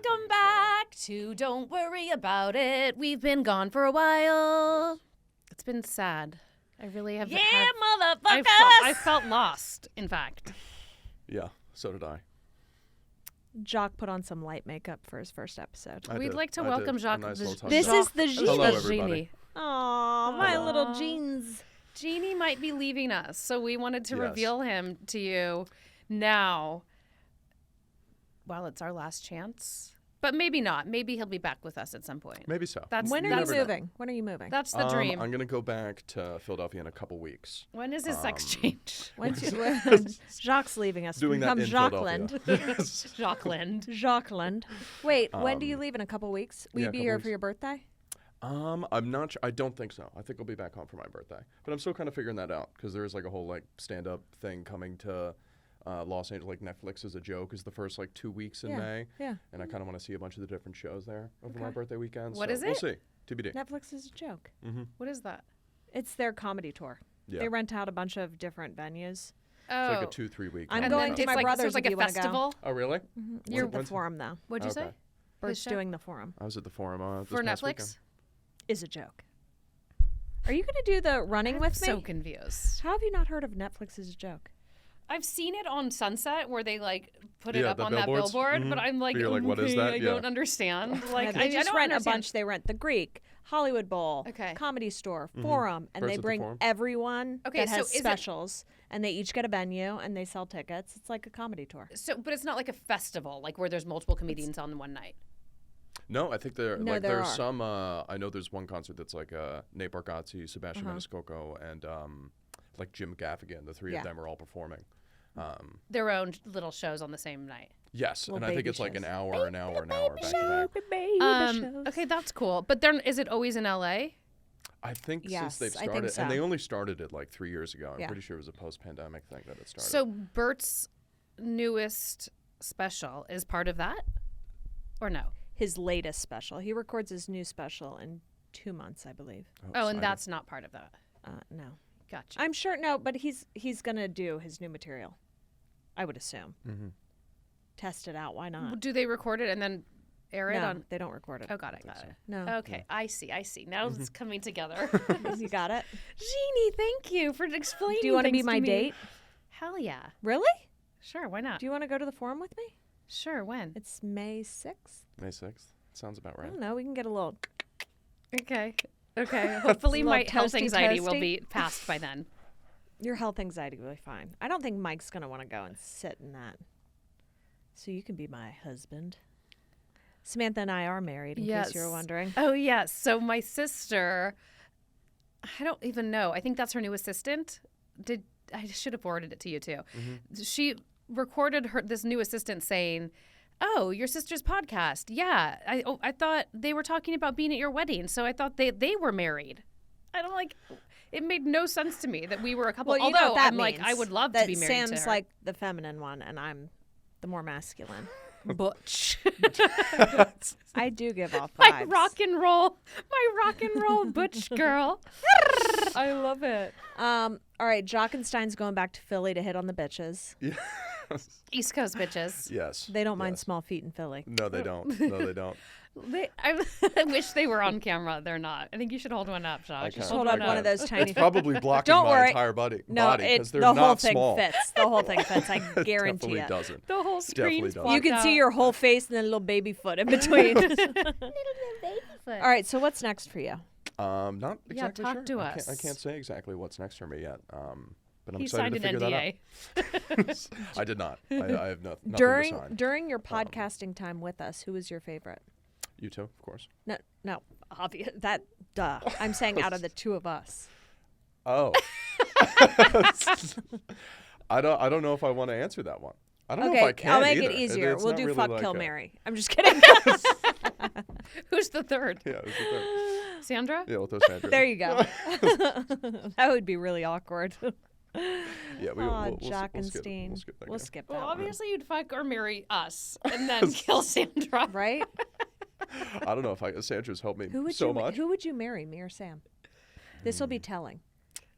Welcome back to Don't Worry About It. We've been gone for a while. It's been sad. I really have. Yeah, motherfuckers! I felt lost, in fact. Yeah, so did I. Jacques put on some light makeup for his first episode. We'd like to welcome Jacques. Nice little touch This up. is the Hello, everybody. Genie. Oh, my little jeans. Genie might be leaving us, so we wanted to Yes. reveal him to you now. Well, it's our last chance. But maybe not. Maybe he'll be back with us at some point. Maybe so. When are you that's- moving? When are you moving? That's the dream. I'm going to go back to Philadelphia in a couple weeks. When is his sex change? when Jacques leaving us. Doing that Become in Jacqueline. Philadelphia. Jacqueline. Jacqueline. Wait, when do you leave in a couple weeks? Will yeah, you a be couple here weeks. for your birthday? I'm not sure. I don't think so. I think I'll be back home for my birthday. But I'm still kind of figuring that out because there's like a whole like stand-up thing coming to Los Angeles. Like Netflix is a joke is the first like 2 weeks in May. Yeah. And I kind of want to see a bunch of the different shows there over my Okay. birthday weekend. What so is We'll it? see. TBD. Netflix is a joke. What is that? It's their comedy tour. Yeah. They rent out a bunch of different venues. Oh. It's like a 2-3 week. I'm And going then to it's my like, brother's So it's like if a you wanna go. festival. Oh, really? You're at the When's- forum, though. What'd you Okay. say? Bert's show? doing the forum. I was at the forum this For past Netflix? weekend. Is a joke. Are you going to do the running with me? So confused. How have you not heard of Netflix is a joke? I've seen it on Sunset where they like put it Yeah, up the on that billboards. billboard, but I'm like, But you're like, what is okay, that? I Yeah. don't understand. Yeah, Like, they I just don't rent understand. a bunch. They rent the Greek, Hollywood Bowl, Okay. Comedy Store, Forum, and Bert's they at the bring Forum. everyone Okay, that so has is it- specials, and they each get a venue, and they sell tickets. It's like a comedy tour. So, but it's not like a festival, like where there's multiple comedians on one night. No, I think there No, like there there's are. some. I know there's one concert that's like Nate Bargatze, Sebastian Maniscalco, and like Jim Gaffigan. The three Yeah. of them are all performing. Their own little shows on the same night. Yes, Little and I think baby it's like an shows. hour back to back. Okay, that's cool. But then, is it always in LA? I think Yes, since they've I think started, so. and they only started it like 3 years ago. I'm Yeah. pretty sure it was a post-pandemic thing that it started. So Bert's newest special is part of that, or no? His latest special. He records his new special in 2 months, I believe. Oh, and exciting. that's not part of that. No, Gotcha. I'm sure. No, but he's gonna do his new material. I would assume. Mhm. Test it out. Why not? Do they record it and then air it No, on? they don't record it. Oh, got it. No. Okay, I see. Now it's coming together. You got it. Jeannie, thank you for explaining. Do you want to be things my me. date? Hell yeah. Really? Sure, why not? Do you want to go to the forum with me? Sure, when? It's May 6th. May 6th. Sounds about I right. don't know. We can get a little. Okay. Okay. Hopefully my little health toasty anxiety will toasty. be passed by then. Your health anxiety will be fine. I don't think Mike's gonna want to go and sit in that. So you can be my husband. Samantha and I are married, in case you were wondering. Oh, yes. So my sister, I don't even know. I think that's her new assistant. I should have forwarded it to you too. She recorded this new assistant saying, "Oh, your sister's podcast. Yeah, I thought they were talking about being at your wedding, so I thought they were married." I don't like. It made no sense to me that we were a couple. Well, you know although what that I'm like, means, I would love to that be married Sam's to her. like the feminine one, and I'm the more masculine. Butch. I do give off my vibes. rock and roll butch girl. I love it. All right, Jockenstein's going back to Philly to hit on the bitches. Yes. East Coast bitches. Yes. They don't mind yes. small feet in Philly. No, they don't. No, they don't. I wish they were on camera. They're not. I think you should hold one up, Josh. Okay. Just Hold up one one of those tiny. It's probably blocking Don't my worry. entire body No, because they're the not whole thing small. fits. The whole thing fits. I It guarantee definitely it. doesn't. The whole screen's doesn't. You blocked can see out. your whole face and then a little baby foot in between. foot. All right, so what's next for you? Not exactly talk sure. to I us. can't say exactly what's next for me yet. But I'm He excited signed to an figure NDA. that out. I did not. I have nothing to During sign. during your podcasting time with us, who was your favorite? You too, of course. No, obvious. That duh. I'm saying out of the two of us. Oh. I don't know if I want to answer that one. I don't know if I Okay, can I'll make either. it easier. It's We'll not do really fuck, like kill, a- marry. I'm just kidding. Who's the third? Yeah, it's a thing. Sandra? Yeah, we'll throw Sandra. There you go. That would be really awkward. Yeah, Aw, we'll skip Jockenstein. that We'll guy. skip that Well, one. obviously you'd fuck or marry us and then kill Sandra. Right? I don't know if Sandra's helped me Who would so you much. Who would you marry, me or Sam? This will be telling.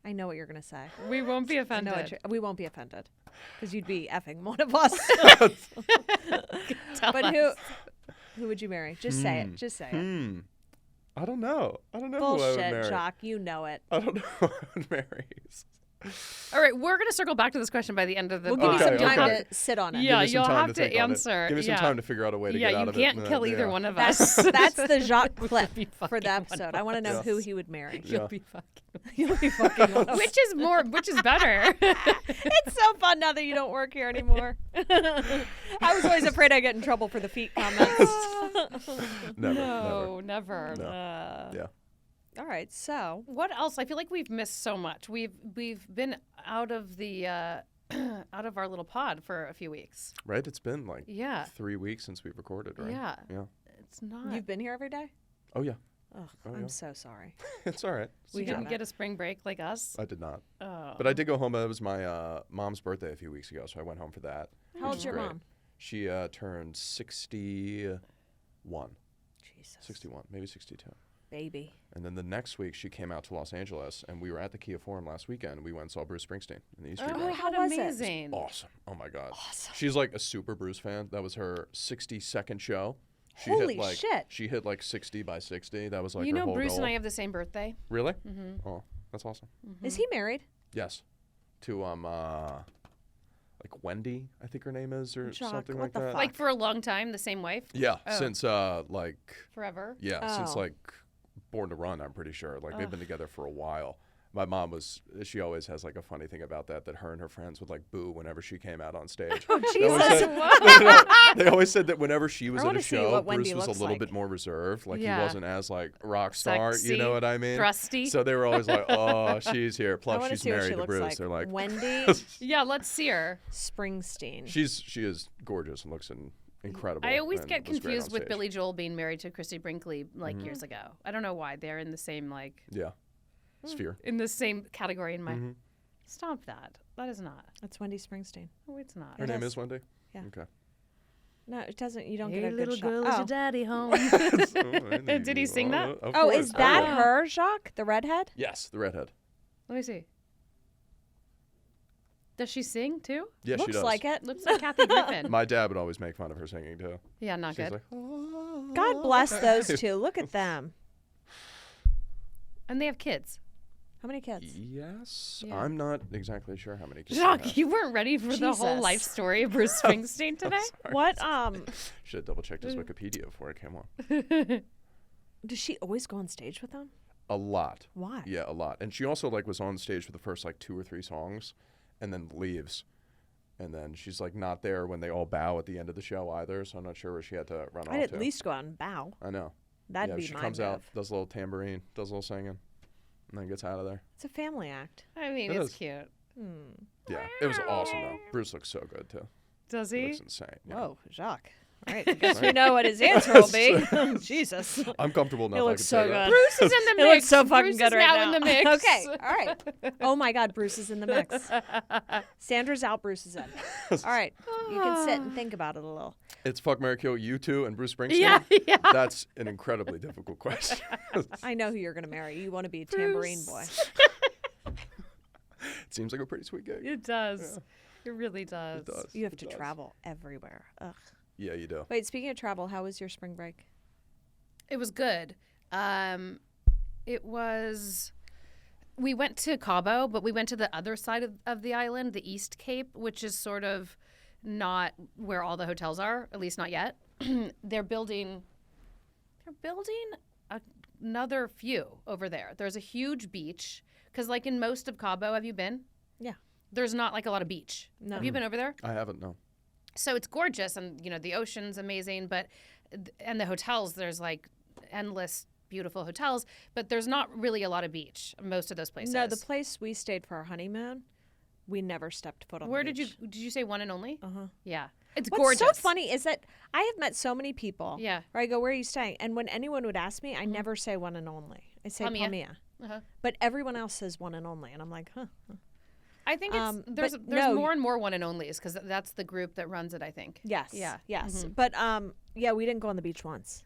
I know what you're gonna say. We won't be I know what offended. we won't be offended because you'd be effing one of us. Tell but us. Who would you marry? Just say it. Just say it. I don't know. I don't know who I would Bullshit, marry. Jacques. You know it. I don't know who I would marry. All right, we're going to circle back to this question by the end of the We'll give you some time okay. to sit on it. Yeah, Give me some you'll time have to think on it. answer. Give me some time to figure out a way to get out of it. Yeah, you can't kill either one of us. That's the Jacques clip be for fucking the episode. I want to know Yeah. who he would marry. Yeah. You'll be fucking. You'll be fucking one of us. Which is better? It's so fun now that you don't work here anymore. I was always afraid I'd get in trouble for the feet comments. Never. Never. No. Yeah. All right, so What else? I feel like we've missed so much. We've been out of the out of our little pod for a few weeks. Right? It's been like Yeah. 3 weeks since we've recorded, right? Yeah. Yeah. It's not. you've been here every day? Oh, yeah. Ugh, Oh, I'm yeah. so sorry. It's all right. we got didn't it. get a spring break like us. I did not. Oh. But I did go home. It was my mom's birthday a few weeks ago, so I went home for that. How old's your great. mom? She turned 61. Jesus. 61, maybe 62. Baby. And then the next week, she came out to Los Angeles, and we were at the Kia Forum last weekend. We went and saw Bruce Springsteen in the East Street Oh, Band. how how was it? amazing! Awesome. Oh, my God. Awesome. She's like a super Bruce fan. That was her 62nd show. She Holy hit like, shit. She hit like 60 by 60. That was like You her know, whole Bruce goal. and I have the same birthday. Really? Mm-hmm. Oh, that's awesome. Is he married? Yes. To like Wendy, I think her name is, or Jacques, something what like the that. fuck? Like for a long time, the same wife. Yeah, Oh. since like Forever. since Oh. like Born to Run, I'm pretty sure. Like they've been together for a while. My mom she always has like a funny thing about that her and her friends would like boo whenever she came out on stage. Oh, They always Jesus. said- they always said that whenever she was I at wanna a see show, what Wendy Bruce was a looks little like. bit more reserved. Like Yeah. he wasn't as like rock star, you know Sexy, what I mean? thrusty. So they were always like, "Oh, she's here." I Plus, want to she's see what married she to looks Bruce. like. They're like, Wendy Yeah, let's see her. Springsteen. she is gorgeous and looks incredible. I always and get was great confused on with stage. Billy Joel being married to Christy Brinkley like years ago. I don't know why. They're in the same Yeah, sphere. in the same category in my. Mhm. Stop that. That is not. That's Wendy Springsteen. No, it's not. Her It name is. is Wendy. Yeah. Okay. No, it doesn't. You don't Hey, get a little good girl, shot. is Oh. your daddy home? Did he sing that? Of Oh, course. is that yeah. her, Jacques? The redhead? Yes, the redhead. Let me see. Does she sing too? Yes, she Looks does. like it. Looks like Kathy Griffin. My dad would always make fun of her singing too. Yeah, not She's good. like, "Oh." God bless those two. Look at them. And they have kids. How many kids? Yes, Yeah. I'm not exactly sure how many kids. they Jacques, have. you weren't ready for the whole Jesus. life story of Bruce Springsteen today? What? Should have double checked his Wikipedia before it came on. Does she always go on stage with them? A lot. Why? Yeah, a lot. And she also like was on stage for the first like 2 or 3 songs, and then leaves. And then she's like not there when they all bow at the end of the show either. So I'm not sure where she had to run off I'd at to. least go out and bow. I know. That'd yeah, be she my comes move. out, does a little tambourine, does a little singing, and then gets out of there. It's a family act. I mean, It it's is. cute. Yeah, it was awesome though. Bruce looks so good too. Does He he? looks insane. Yeah. Whoa, Jacques. All right, I guess we know what his answer will be. Jesus. I'm comfortable enough. He I looks can so say that. good. Bruce is in the It mix. looks so fucking Bruce good is right now now. in the mix. Okay, all right. Oh my God, Bruce is in the mix. Sandra's out, Bruce is in. All right, you can sit and think about it a little. It's fuck, marry, kill you two and Bruce Springsteen. Yeah, yeah. That's an incredibly difficult question. I know who you're going to marry. You want to be a tambourine boy. It seems like a pretty sweet gig. It does. It really does. It does. You have It to does. travel everywhere. Ugh. Yeah, you do. Wait, speaking of travel, how was your spring break? It was good. It was. We went to Cabo, but we went to the other side of the island, the East Cape, which is sort of not where all the hotels are, at least not yet. They're building another few over there. There's a huge beach because, like in most of Cabo, have you been? Yeah. There's not like a lot of beach. No. Have you been over there? I haven't, no. So it's gorgeous, and you know the ocean's amazing, but and the hotels, there's like endless beautiful hotels, but there's not really a lot of beach. Most of those places. No, the place we stayed for our honeymoon, we never stepped foot on Where the did you say one and only? Uh-huh. Yeah, it's What's gorgeous. so funny is that I have met so many people Yeah. where I go, where are you staying? And when anyone would ask me, I never say one and only. I say Palmilla. Palmilla. Uh-huh. But everyone else says one and only. And I'm like, huh. I think it's there's but there's no, more and more one and onlys because that's the group that runs it. I think. Yes. Yeah. Yes. But yeah, we didn't go on the beach once.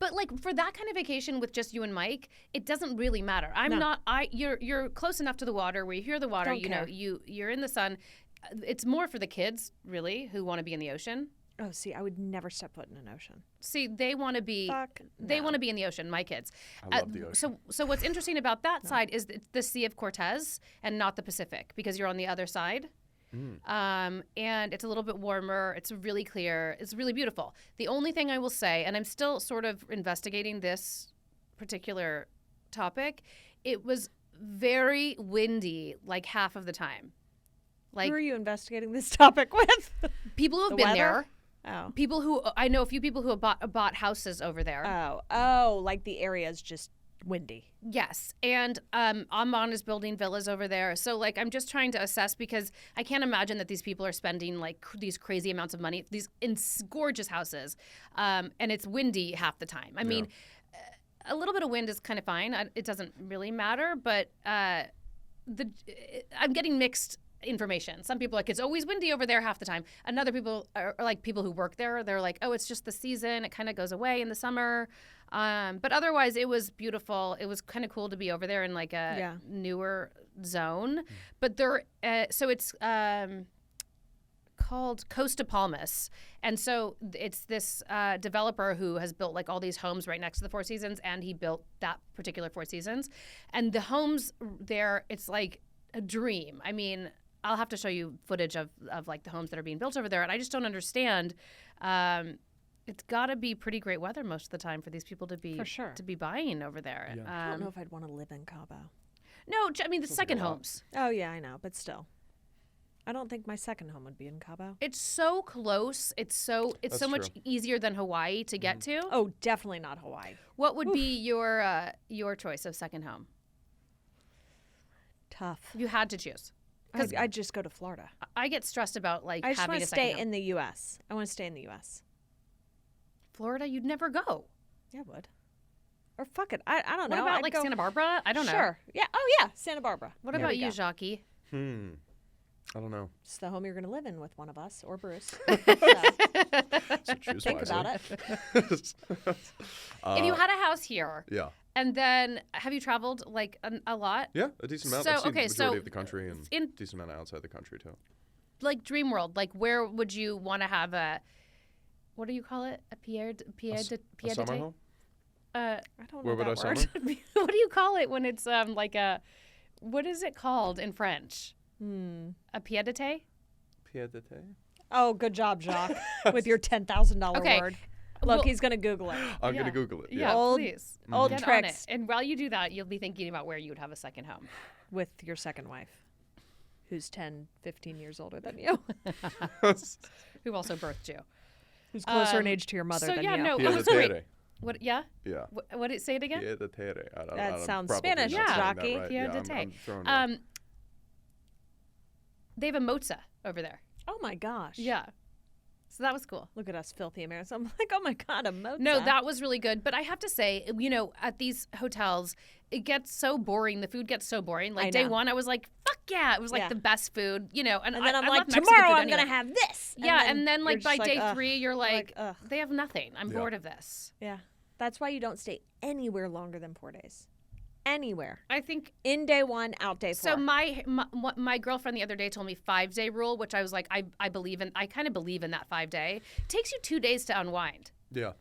But like for that kind of vacation with just you and Mike, it doesn't really matter. No. You're close enough to the water where you hear the water. Don't You know, care. you're in the sun. It's more for the kids really who want to be in the ocean. Oh, see, I would never step foot in an ocean. See, they want to be no. want to be in the ocean, my kids. I love the ocean. So what's interesting about that side is the Sea of Cortez and not the Pacific, because you're on the other side. And it's a little bit warmer. It's really clear. It's really beautiful. The only thing I will say, and I'm still sort of investigating this particular topic, it was very windy like half of the time. Like, who are you investigating this topic with? People who have The been weather? there. Oh. People who I know a few people who have bought houses over there. Oh, like the area is just windy. Yes, and Amman is building villas over there. So like I'm just trying to assess, because I can't imagine that these people are spending like these crazy amounts of money in gorgeous houses, and it's windy half the time. I mean, a little bit of wind is kind of fine. It doesn't really matter, but I'm getting mixed information. Some people are like, it's always windy over there half the time. And other people are like, people who work there, they're like, oh, it's just the season. It kind of goes away in the summer. But otherwise, it was beautiful. It was kind of cool to be over there in like a newer zone. But so it's called Costa Palmas. And so it's this developer who has built like all these homes right next to the Four Seasons, and he built that particular Four Seasons. And the homes there, it's like a dream. I mean, I'll have to show you footage of like the homes that are being built over there. And I just don't understand. It's got to be pretty great weather most of the time for these people to be to be buying over there. Yeah. I don't know if I'd want to live in Cabo. No, I mean the second homes. Oh yeah, I know, but still, I don't think my second home would be in Cabo. It's so close. It's so much easier than Hawaii to get to. Oh, definitely not Hawaii. What would be your choice of second home? Tough. You had to choose. I'd just go to Florida. I get stressed about like I just having want a to second stay home. in the U.S. I want to stay in the U.S. Florida, you'd never go. Yeah, I would. Or fuck it. I don't What know. about I'd like go... Santa Barbara? I don't know. Sure. Yeah. Oh yeah, Santa Barbara. What about you, Jacques? I don't know. It's the home you're going to live in with one of us or Bruce. So choose Think wisely. about it. If you had a house here, Yeah. and then have you traveled like a lot? Yeah, a decent amount. So, I've seen okay, the majority so of the country and in- decent amount outside the country too. Like Dream World, like where would you want to have a? What do you call it? A Pierre A summer home? I don't know Where would that I word. summer? What do you call it when it's like a? What is it called in French? A pied de terre? Pied de terre? Oh, good job, Jacques, with your $10,000 Okay. word. Look, Well- he's going to Google it I'm Yeah. going to Google it. Yeah, Old- please. old Get on tricks. it. And while you do that, you'll be thinking about where you would have a second home. with your second wife, who's 10, 15 years older than you, Who also birthed you. who's closer in age to your mother So than yeah, you. no. Pied de Sorry. terre. What? Yeah. Yeah. What did it say it again? Pied de terre. That sounds probably Spanish, not saying that Jacques. right. Pied de I'm terre. throwing it. They have a mozza over there. Oh my gosh. Yeah. So that was cool. Look at us filthy Americans. I'm like, oh my God, a mozza. No, that was really good. But I have to say, at these hotels, it gets so boring. The food gets so boring. Like I day know. one, I was like, fuck yeah. It was like Yeah. the best food, And And then I I'm love like, Mexican tomorrow food I'm going anyway. to have this. Yeah, and then you're like by just day ugh. 3, you're like, ugh. they have nothing. I'm Yeah. bored of this. Yeah. That's why you don't stay anywhere longer than 4 days. Anywhere. I think In day 1, out day 4. so. My girlfriend the other day told me 5-day rule, which I was like, I believe in. I kind of believe in that 5-day. It takes you 2 days to unwind. Yeah.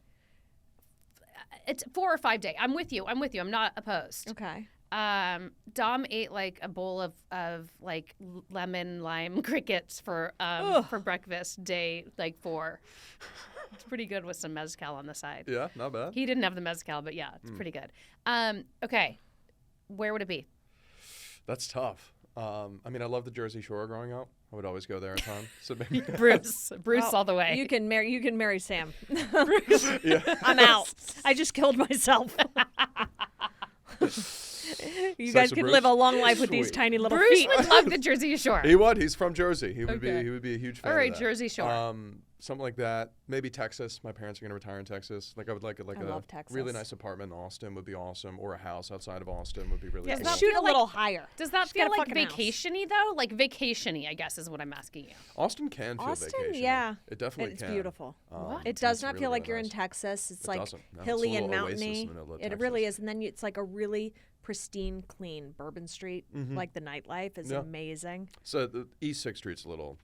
It's 4 or 5 day. I'm with you. I'm not opposed. Okay. Dom ate like a bowl of like lemon lime crickets for breakfast day like 4. It's pretty good with some mezcal on the side. Yeah, not bad. He didn't have the mezcal, but yeah, it's pretty good. Okay, where would it be? That's tough. I mean, I love the Jersey Shore growing up. I would always go there a ton. So maybe Bruce Well, all the way. You can marry Sam. yeah. I'm out. I just killed myself. You Sex guys with can Bruce? live a long life with these Sweet. tiny little Bruce feet. would love the Jersey Shore. He would. He's from Jersey. He would Okay. be a huge fan. All right, of that. Jersey Shore. Something like that. Maybe Texas. My parents are gonna retire in Texas. Like I would like a love Texas. really nice apartment in Austin would be awesome, or a house outside of Austin would be really Yeah, cool. that Shoot feel a like- little higher. Does that She's got feel a like fucking house. vacationy though? Like vacationy, I guess is what I'm asking you. Austin can feel Austin, vacation. yeah. It definitely It's can. beautiful. What? It does it's not really, feel like really you're in nice. Texas. It's It like doesn't. No, it's a hilly and little oasis in mountainy. the middle of It Texas. really is. And then it's like a really pristine, clean Bourbon Street. Like the nightlife is Yeah. amazing. So the East 6th Street's a little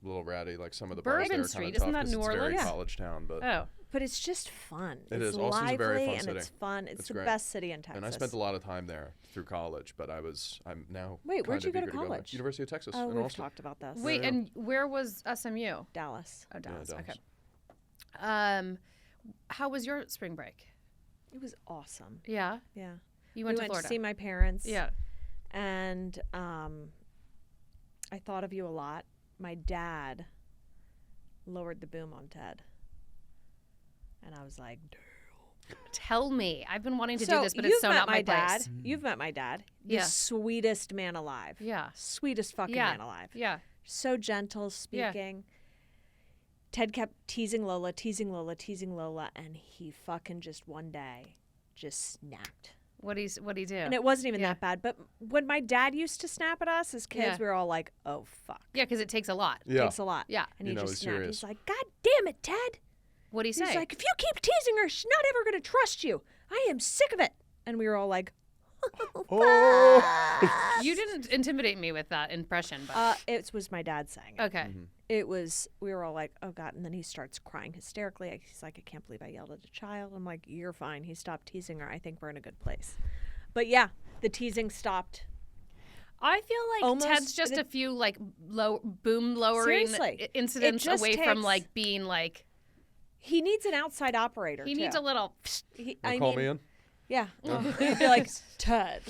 little ratty. Like some of the bars Bourbon there are Street, kind of tough isn't that 'cause New it's very Orleans? college town, but Oh. But it's just fun. It it's is. Austin's a very lively fun and city. it's fun. It's the great. best city in Texas. And I spent a lot of time there through college, but I'm now. Wait, where'd kind you of go to eager go back. college? University of Texas Oh, in we've Austin. talked about this. Wait, yeah. and where was SMU? Dallas. Oh, Dallas. Dallas. Okay. How was your spring break? It was awesome. Yeah. Yeah. You We went to went Florida. to see my parents. Yeah. And I thought of you a lot. My dad lowered the boom on Ted. And I was like, Tell me. I've been wanting to so do this, but you've it's so met not my dad. place. You've met my dad. The Yeah. sweetest man alive. Yeah. Sweetest fucking Yeah. man alive. Yeah. So gentle speaking. Ted kept teasing Lola, and he fucking just one day just snapped. What'd he do? And it wasn't even Yeah. that bad. But when my dad used to snap at us as kids, Yeah. we were all like, oh, fuck. Yeah, because it takes a lot. Yeah. Takes a lot. Yeah. And You he know just he's snapped. serious. He's like, God damn it, Ted. What'd he say? He's like, if you keep teasing her, she's not ever going to trust you. I am sick of it. And we were all like, Oh. You didn't intimidate me with that impression, but it was my dad saying it. okay. It was, we were all like, oh, God. And then he starts crying hysterically. He's like, I can't believe I yelled at a child. I'm like, you're fine. He stopped teasing her. I think we're in a good place. But yeah, the teasing stopped. I feel like Almost Ted's just the- a few like boom lowering Seriously. incidents It just away from takes- like being like He needs an outside operator, he too. needs a little. Call me in. Yeah. He'd be like, Ted.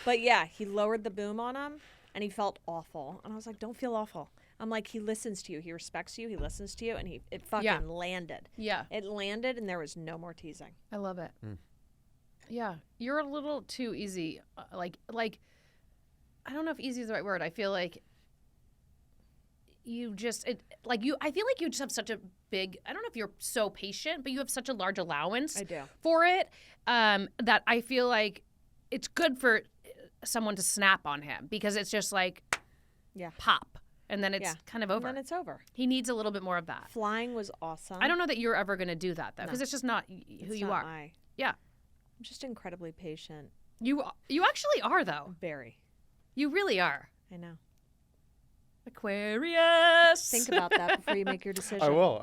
But yeah, he lowered the boom on him and he felt awful. And I was like, don't feel awful. I'm like, he listens to you. He respects you. He listens to you. And it fucking Yeah. landed. Yeah, It landed and there was no more teasing. I love it. Yeah, you're a little too easy. Like I don't know if easy is the right word. I feel like you just I feel like you just have such a big. I don't know if you're so patient, but you have such a large allowance. I do. For it. That I feel like it's good for someone to snap on him because it's just like Yeah. pop, and then it's Yeah. kind of over. And then it's over. He needs a little bit more of that. Flying was awesome. I don't know that you're ever going to do that though, No. because it's just not who It's you not are. Yeah, I'm just incredibly patient. you actually are though. Very. You really are. I know. Aquarius. Think about that before you make your decision. I will.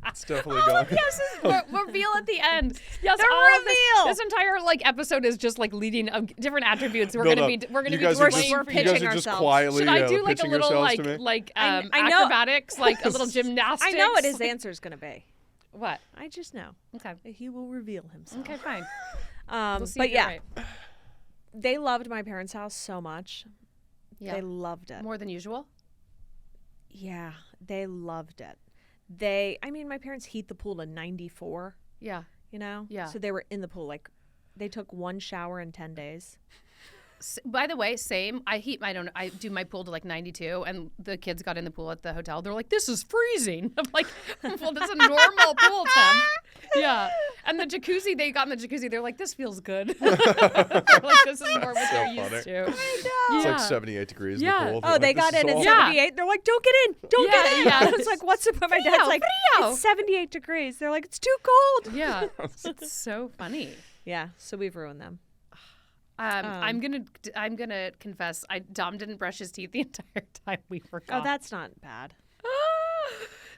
It's definitely Oh, going. yes, reveal at the end. Yes, The all of reveal! this entire episode is just like leading different attribuents. We're Build gonna up. be we're gonna You be guys are playing just, for we're you you. guys pitching are just ourselves. quietly Should I do like a pitching little yourselves to me. I know- acrobatics, like a little gymnastics? I know what his answer is going to be. What? I just know. Okay. He will reveal himself. Okay, fine. But if you're yeah, right. they loved my parents' house so much. Yeah. They loved it. More than usual. Yeah, they loved it. My parents heat the pool to 94, Yeah. you know? Yeah. So they were in the pool. Like, they took one shower in 10 days. By the way, same. I do my pool to like 92, and the kids got in the pool at the hotel. They're like, "This is freezing." I'm like, "Well, that's a normal pool temp." Yeah. And the jacuzzi, they got in the jacuzzi. They're like, "This feels good." They're like, "This is more what they're used funny. to." It's Yeah. like 78 degrees Yeah. in the pool. Oh, They're they like, got "This in is at awesome." 78. They're like, don't get in. Don't Yeah, get in. yeah. I was like, what's up? My dad's like, frio. it's 78 degrees. They're like, it's too cold. Yeah. It's so funny. Yeah, so we've ruined them. I'm gonna confess. Dom didn't brush his teeth the entire time we were gone. Oh, that's not bad.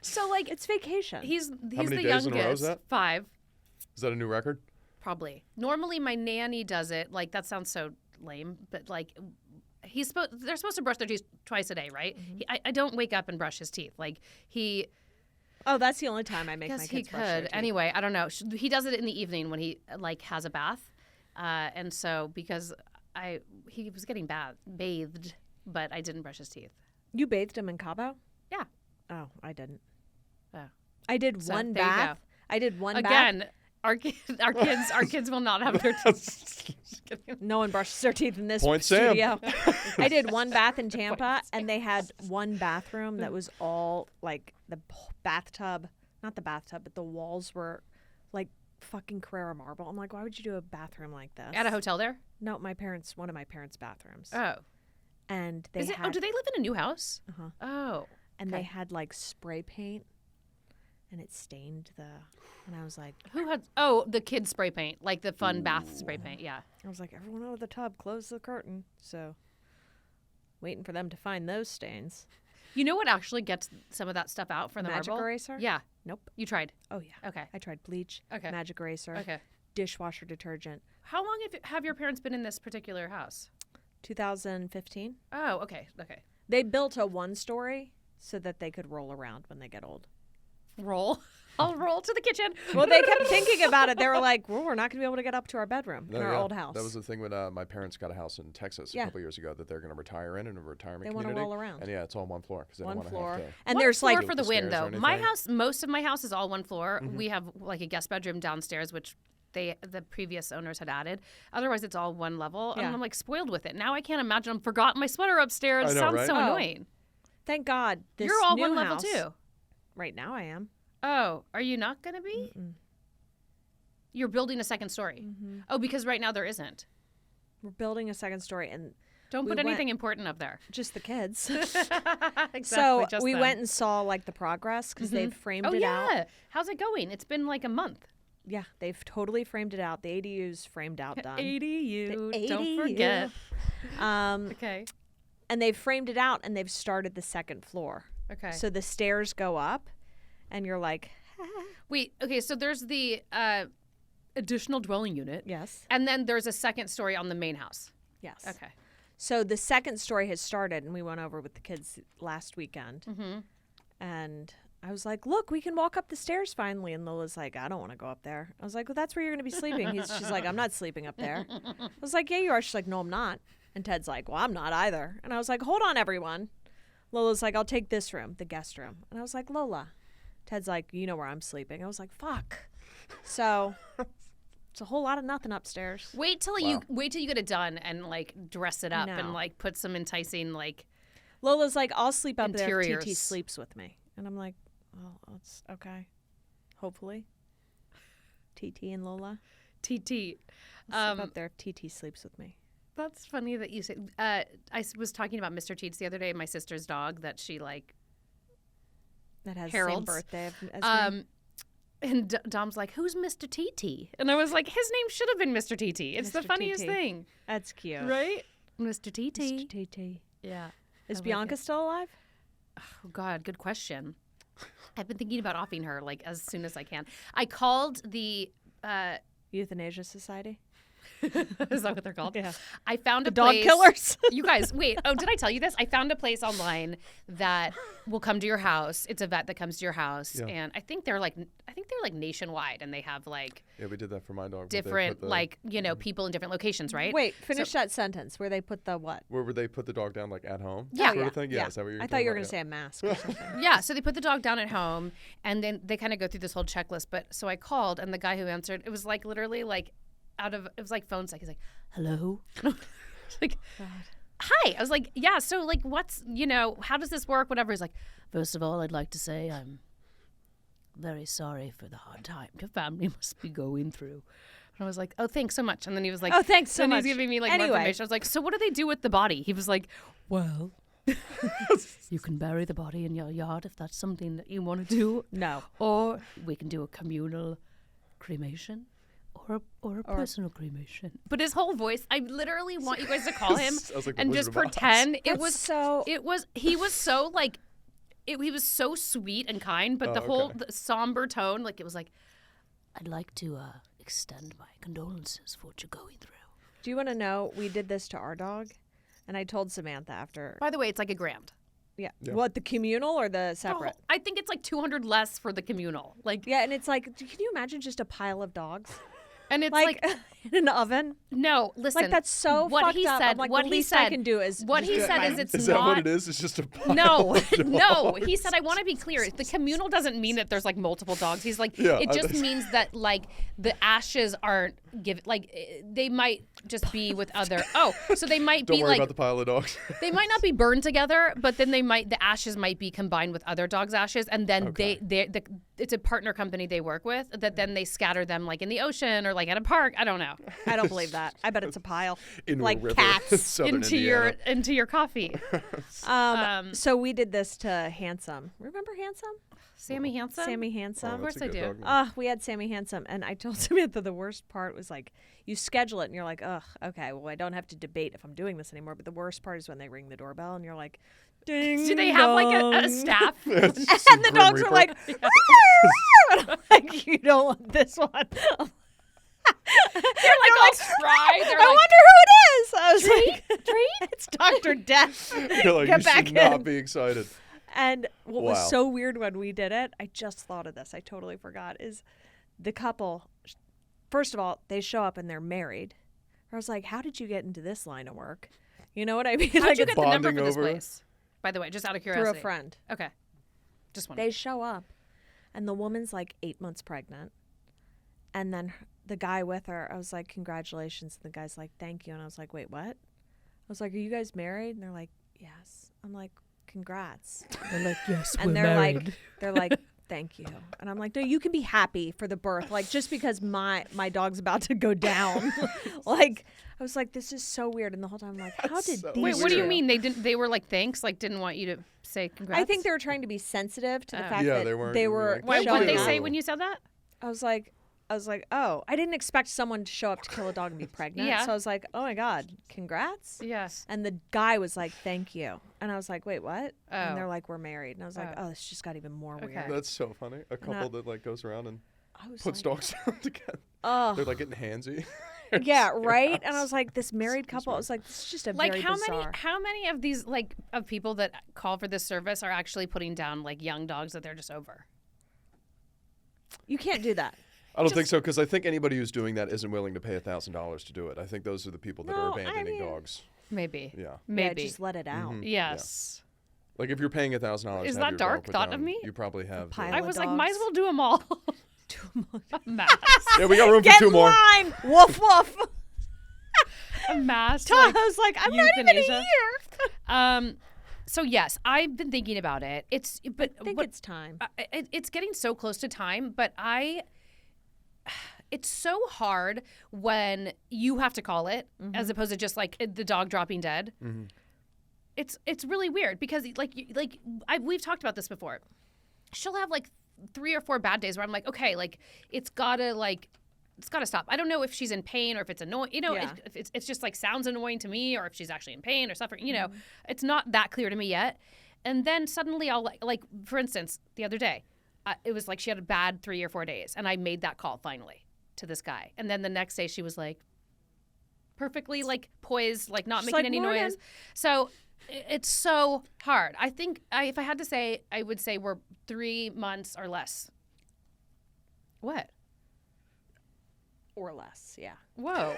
So like It's vacation. he's How many the days in a row is youngest. that? 5. Is that a new record? Probably. Normally, my nanny does it. Like that sounds so lame, but like they're supposed to brush their teeth twice a day, right? I don't wake up and brush his teeth. Like he Oh, that's the only time I make my guess he kids brush their could. teeth. Anyway, I don't know. He does it in the evening when he like has a bath, and so because he was getting bathed, but I didn't brush his teeth. You bathed him in Cabo? Yeah. Oh, I didn't. Oh. I did So, one there you bath. I did one bath. Again, our kids will not have their teeth. No one brushes their teeth in this Point Sam. studio. I did one bath in Tampa, and they had one bathroom that was all like the bathtub, not the bathtub, but the walls were like fucking Carrera marble. I'm like, why would you do a bathroom like this? At a hotel there? No, one of my parents' bathrooms. Oh. And they had, oh, do they live in a new house? Uh-huh. Oh. and okay. they had like spray paint, and it stained and I was like, Who had? Oh, the kids spray paint, like the fun bath spray paint. Yeah. everyone out of the tub, close the curtain. So Waiting for them to find those stains. You know what actually gets some of that stuff out for the Magic marble? eraser? Yeah. Nope. You tried. Oh, yeah. Okay. I tried bleach, Okay. magic eraser, Okay. dishwasher detergent. How long have your parents been in this particular house? 2015. Oh, okay. Okay. They built a 1-story so that they could roll around when they get old. Roll. I'll roll to the kitchen. Well, they kept thinking about it. They were like, well, we're not going to be able to get up to our bedroom in our yeah. old house. That was the thing when my parents got a house in Texas a couple years ago that they're going to retire in a retirement They community. wanna roll around. And yeah, it's all one floor because they one don't want to floor. have to. And One there's floor like for the the wind, stairs or though. My anything? house, most of my house is all one floor. We have like a guest bedroom downstairs, which the previous owners had added. Otherwise, it's all one level, and Yeah. I'm like spoiled with it. Now I can't imagine I've forgotten my sweater upstairs. I know, Sounds right? so Oh. annoying. Thank God. This You're all new one level house- too. Right now I am. Oh, are you not going to be? Mm-mm. You're building a second story. Mm-hmm. Oh, because right now there isn't. We're building a second story and Don't We put went- anything important up there. just the kids. Exactly. So just we them. went and saw like the progress because they've framed Oh it yeah. out. How's it going? It's been like a month. Yeah, they've totally framed it out. The ADU's framed out done. ADU. The Don't ADU. forget. Okay. And they've framed it out and they've started the second floor. Okay. So the stairs go up and you're like, Wait. Okay. So there's the additional dwelling unit, yes, and then there's a second story on the main house. yes. Okay. So the second story has started and we went over with the kids last weekend. Mm-hmm. And I was like, look, we can walk up the stairs finally. And Lola's like, I don't want to go up there. I was like, well, that's where you're going to be sleeping. She's like, I'm not sleeping up there. I was like, yeah, you are. She's like, no, I'm not. And Ted's like, well, I'm not either. And I was like, hold on, everyone. Lola's like, I'll take this room, the guest room. And I was like, Lola. Ted's like, you know where I'm sleeping. I was like, fuck. So it's a whole lot of nothing upstairs. Wait till you get it done and like dress it up No. and like put some enticing like. Lola's like, I'll sleep up there if TT Interiors. sleeps with me. And I'm like, well, that's okay. Hopefully. TT and Lola. TT. I'll sleep up there if TT sleeps with me. That's funny that you say. Was talking about Mr. Teets the other day. My sister's dog that she like. That has Harold's. the same birthday as me. And Dom's like, "Who's Mr. TT?" And I was like, "His name should have been Mr. TT. It's the Mr. funniest TT. thing, That's cute. right?" Mr. TT. Mr. TT. Yeah. Is I like Bianca it. still alive? Oh God, good question. I've been thinking about offing her like as soon as I can. I called the. Euthanasia Society? Is that what they're called? Yeah. I found a Dog place. killers? You guys, wait. Oh, did I tell you this? I found a place online that will come to your house. It's a vet that comes to your house, Yeah. and I think they're like nationwide, and they have like Yeah, we did that for my dog. but they different put the- like people in different locations, right? Wait, finish that sentence where they put the what? Where would they put the dog down, like at home? Yeah. Sort of thing? Yeah. Is that what you're I thought you were going going to say a mask or something. Yeah, so they put the dog down at home, and then they kind of go through this whole checklist. But so I called, and the guy who answered, it was like literally like it was like phone sex. He's like, "Hello," like, "Hi." I was like, "Yeah." So like, what's how does this work? Whatever. He's like, "First of all, I'd like to say I'm very sorry for the hard time your family must be going through." And I was like, "Oh, thanks so much." And then he was like, Oh, thanks so then much. he's giving me like more Anyway. information. I was like, "So what do they do with the body?" He was like, "Well." You can bury the body in your yard if that's something that you want to do. No. Or we can do a communal cremation or a personal cremation. But his whole voice, I literally want you guys to call him I was like the and Wizard just of Oz. pretend he That's was so- like, he was so sweet and kind, but the whole the somber tone, like it was like, I'd like to extend my condolences for what you're going through. Do you want to know? We did this to our dog, and I told Samantha after. By the way, it's like $1,000. Yeah. Yeah. What, the communal or the Oh, separate? I think it's like $200 less for the communal. Like, Yeah, and it's like, can you imagine just a pile of dogs? and it's Like, like in an oven? no, listen. Like, that's so what fucked he up. said. I'm like, what the he least said. I can do is what just he do it said by is it's Is not. that what it is? It's just a pile No, of no. dogs. He said, I want to be clear. The communal doesn't mean that there's like multiple dogs. He's like, Yeah, it just means that like the ashes aren't given. Like they might just be with other. Oh, so they might Don't be worry like about the pile of dogs. they might not be burned together, but then the ashes might be combined with other dogs' ashes, and then it's a partner company they work with that then they scatter them like in the ocean or like at a park. I don't know. I don't believe that. I bet it's a pile. In like a river cats in southern Indiana. into your coffee. So we did this to Handsome. Remember Handsome? Sammy Handsome? Sammy Handsome. Of course that's a I good do. dog name. We had Sammy Handsome, and I told Samantha the worst part was like, you schedule it, and you're like, ugh, okay, well, I don't have to debate if I'm doing this anymore. But the worst part is when they ring the doorbell, and you're like, ding. Do they have like a dong. staff? And the dogs are like, and I'm like, you don't want this one. They're like all spry. They're I like, wonder who it is. I was like, treat? it's Dr. Death. You're like, Get you back should not in. be excited. And what Wow. was so weird when we did it, I just thought of this. I totally forgot. Is the couple, first of all, they show up and they're married. I was like, how did you get into this line of work? You know what I mean? How'd Like, you it's get the number bonding for this over- place? By the way, just out of through curiosity. a friend. Okay. Just one. They show up, and the woman's like 8 months pregnant. And then the guy with her, I was like, congratulations. And the guy's like, thank you. And I was like, wait, what? I was like, are you guys married? And they're like, yes. I'm like, congrats. They're like, yes, And we're they're married. like, thank you. And I'm like, no, you can be happy for the birth. Like, just because my dog's about to go down. Like, I was like, this is so weird. And the whole time I'm like, how That's did so these Wait, what do you weird. mean? They were like, thanks? Like, didn't want you to say congrats? I think they were trying to be sensitive to the Oh. fact Yeah, that they weren't they gonna be were like, Why, Showing what'd they showing say up. when you said that? I was like, oh, I didn't expect someone to show up to kill a dog and be pregnant. Yeah. So I was like, oh my God, congrats. Yes. And the guy was like, thank you. And I was like, wait, what? Oh. And they're like, we're married. And I was like, Oh. oh, this just got even more Okay. weird. That's so funny. A couple that like goes around and I was puts like, dogs down together. oh. They're like getting handsy. Yeah, So right? gross. And I was like, this married couple, I was like, this is just a Like very how bizarre. many of these like of people that call for this service are actually putting down like young dogs that they're just over? You can't do that. I don't think so because I think anybody who's doing that isn't willing to pay $1,000 to do it. I think those are the people that No, are I abandoning mean- dogs. Maybe. Yeah. Maybe. Yeah, just let it out. Mhm. Yes. Like if you're paying $1,000, Is to have that your dark dog put thought down, of me? You probably have. pile I of was like, might as dogs. well do them all. A mass. Yeah, we got room for Get two in more. line! Woof, woof. A mass. I Like, was like, I'm not even euthanasia. here. so yes, I've been thinking about it. It's but I think what- it's time. it's getting so close to time, but it's so hard when you have to call it as opposed to just like the dog dropping dead. Mm-hmm. It's really weird because we've talked about this before. She'll have like 3 or 4 bad days where I'm like, okay, like it's gotta stop. I don't know if she's in pain or if it's annoying. You know, Yeah. if it's just like sounds annoying to me, or if she's actually in pain or suffering. You know, it's not that clear to me yet. And then suddenly I'll like for instance, the other day, it was like she had a bad 3 or 4 days, and I made that call finally to this guy. And then the next day she was like perfectly like poised, like not She's making like, any "Morning." noise. So it's so hard. I think if I had to say, I would say we're 3 months or less. What? Or less, yeah. Whoa.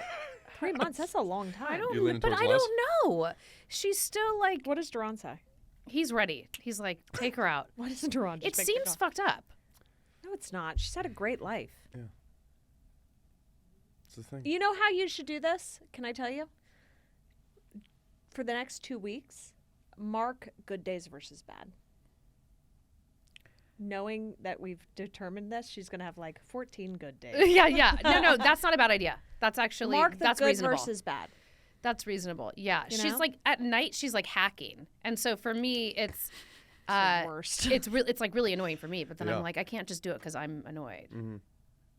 3 months, that's a long time. I don't You leaning but towards I less? don't know. She's still like What does Duran say? he's ready. He's like, take her out. What does Duran It seems fucked up. No, it's not. She's had a great life. It's the thing. You know how you should do this? Can I tell you? For the next 2 weeks, mark good days versus bad. Knowing that we've determined this, she's going to have like 14 good days. yeah. No, that's not a bad idea. That's actually Mark the that's good reasonable. versus bad. That's reasonable. Yeah. You She's know? like at night she's like hacking. And so for me it's the worst. it's like really annoying for me, but then Yeah. I'm like I can't just do it cuz I'm annoyed. Mm-hmm.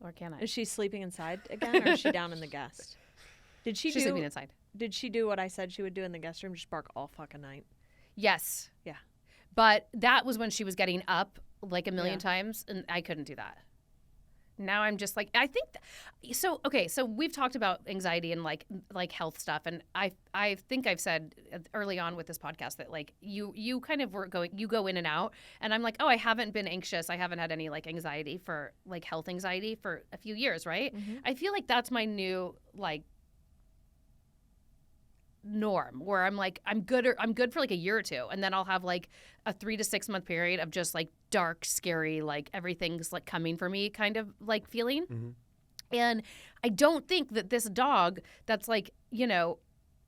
Or can I? Is she sleeping inside again, or is she down in the guest? Did she She's do? sleeping inside. Did she do what I said she would do in the guest room? Just bark all fucking night. Yes. Yeah. But that was when she was getting up like a million Yeah. times, and I couldn't do that. Now I'm just like I think so. Okay, so we've talked about anxiety and like health stuff, and I think I've said early on with this podcast that like you kind of you go in and out, and I'm like, oh, I haven't been anxious. I haven't had any like anxiety for like health anxiety for a few years, right? Mm-hmm. I feel like that's my new like norm where I'm like I'm good for like a year or two, and then I'll have like a 3 to 6 month period of just like dark, scary, like everything's like coming for me kind of like feeling. Mm-hmm. And I don't think that this dog that's like, you know,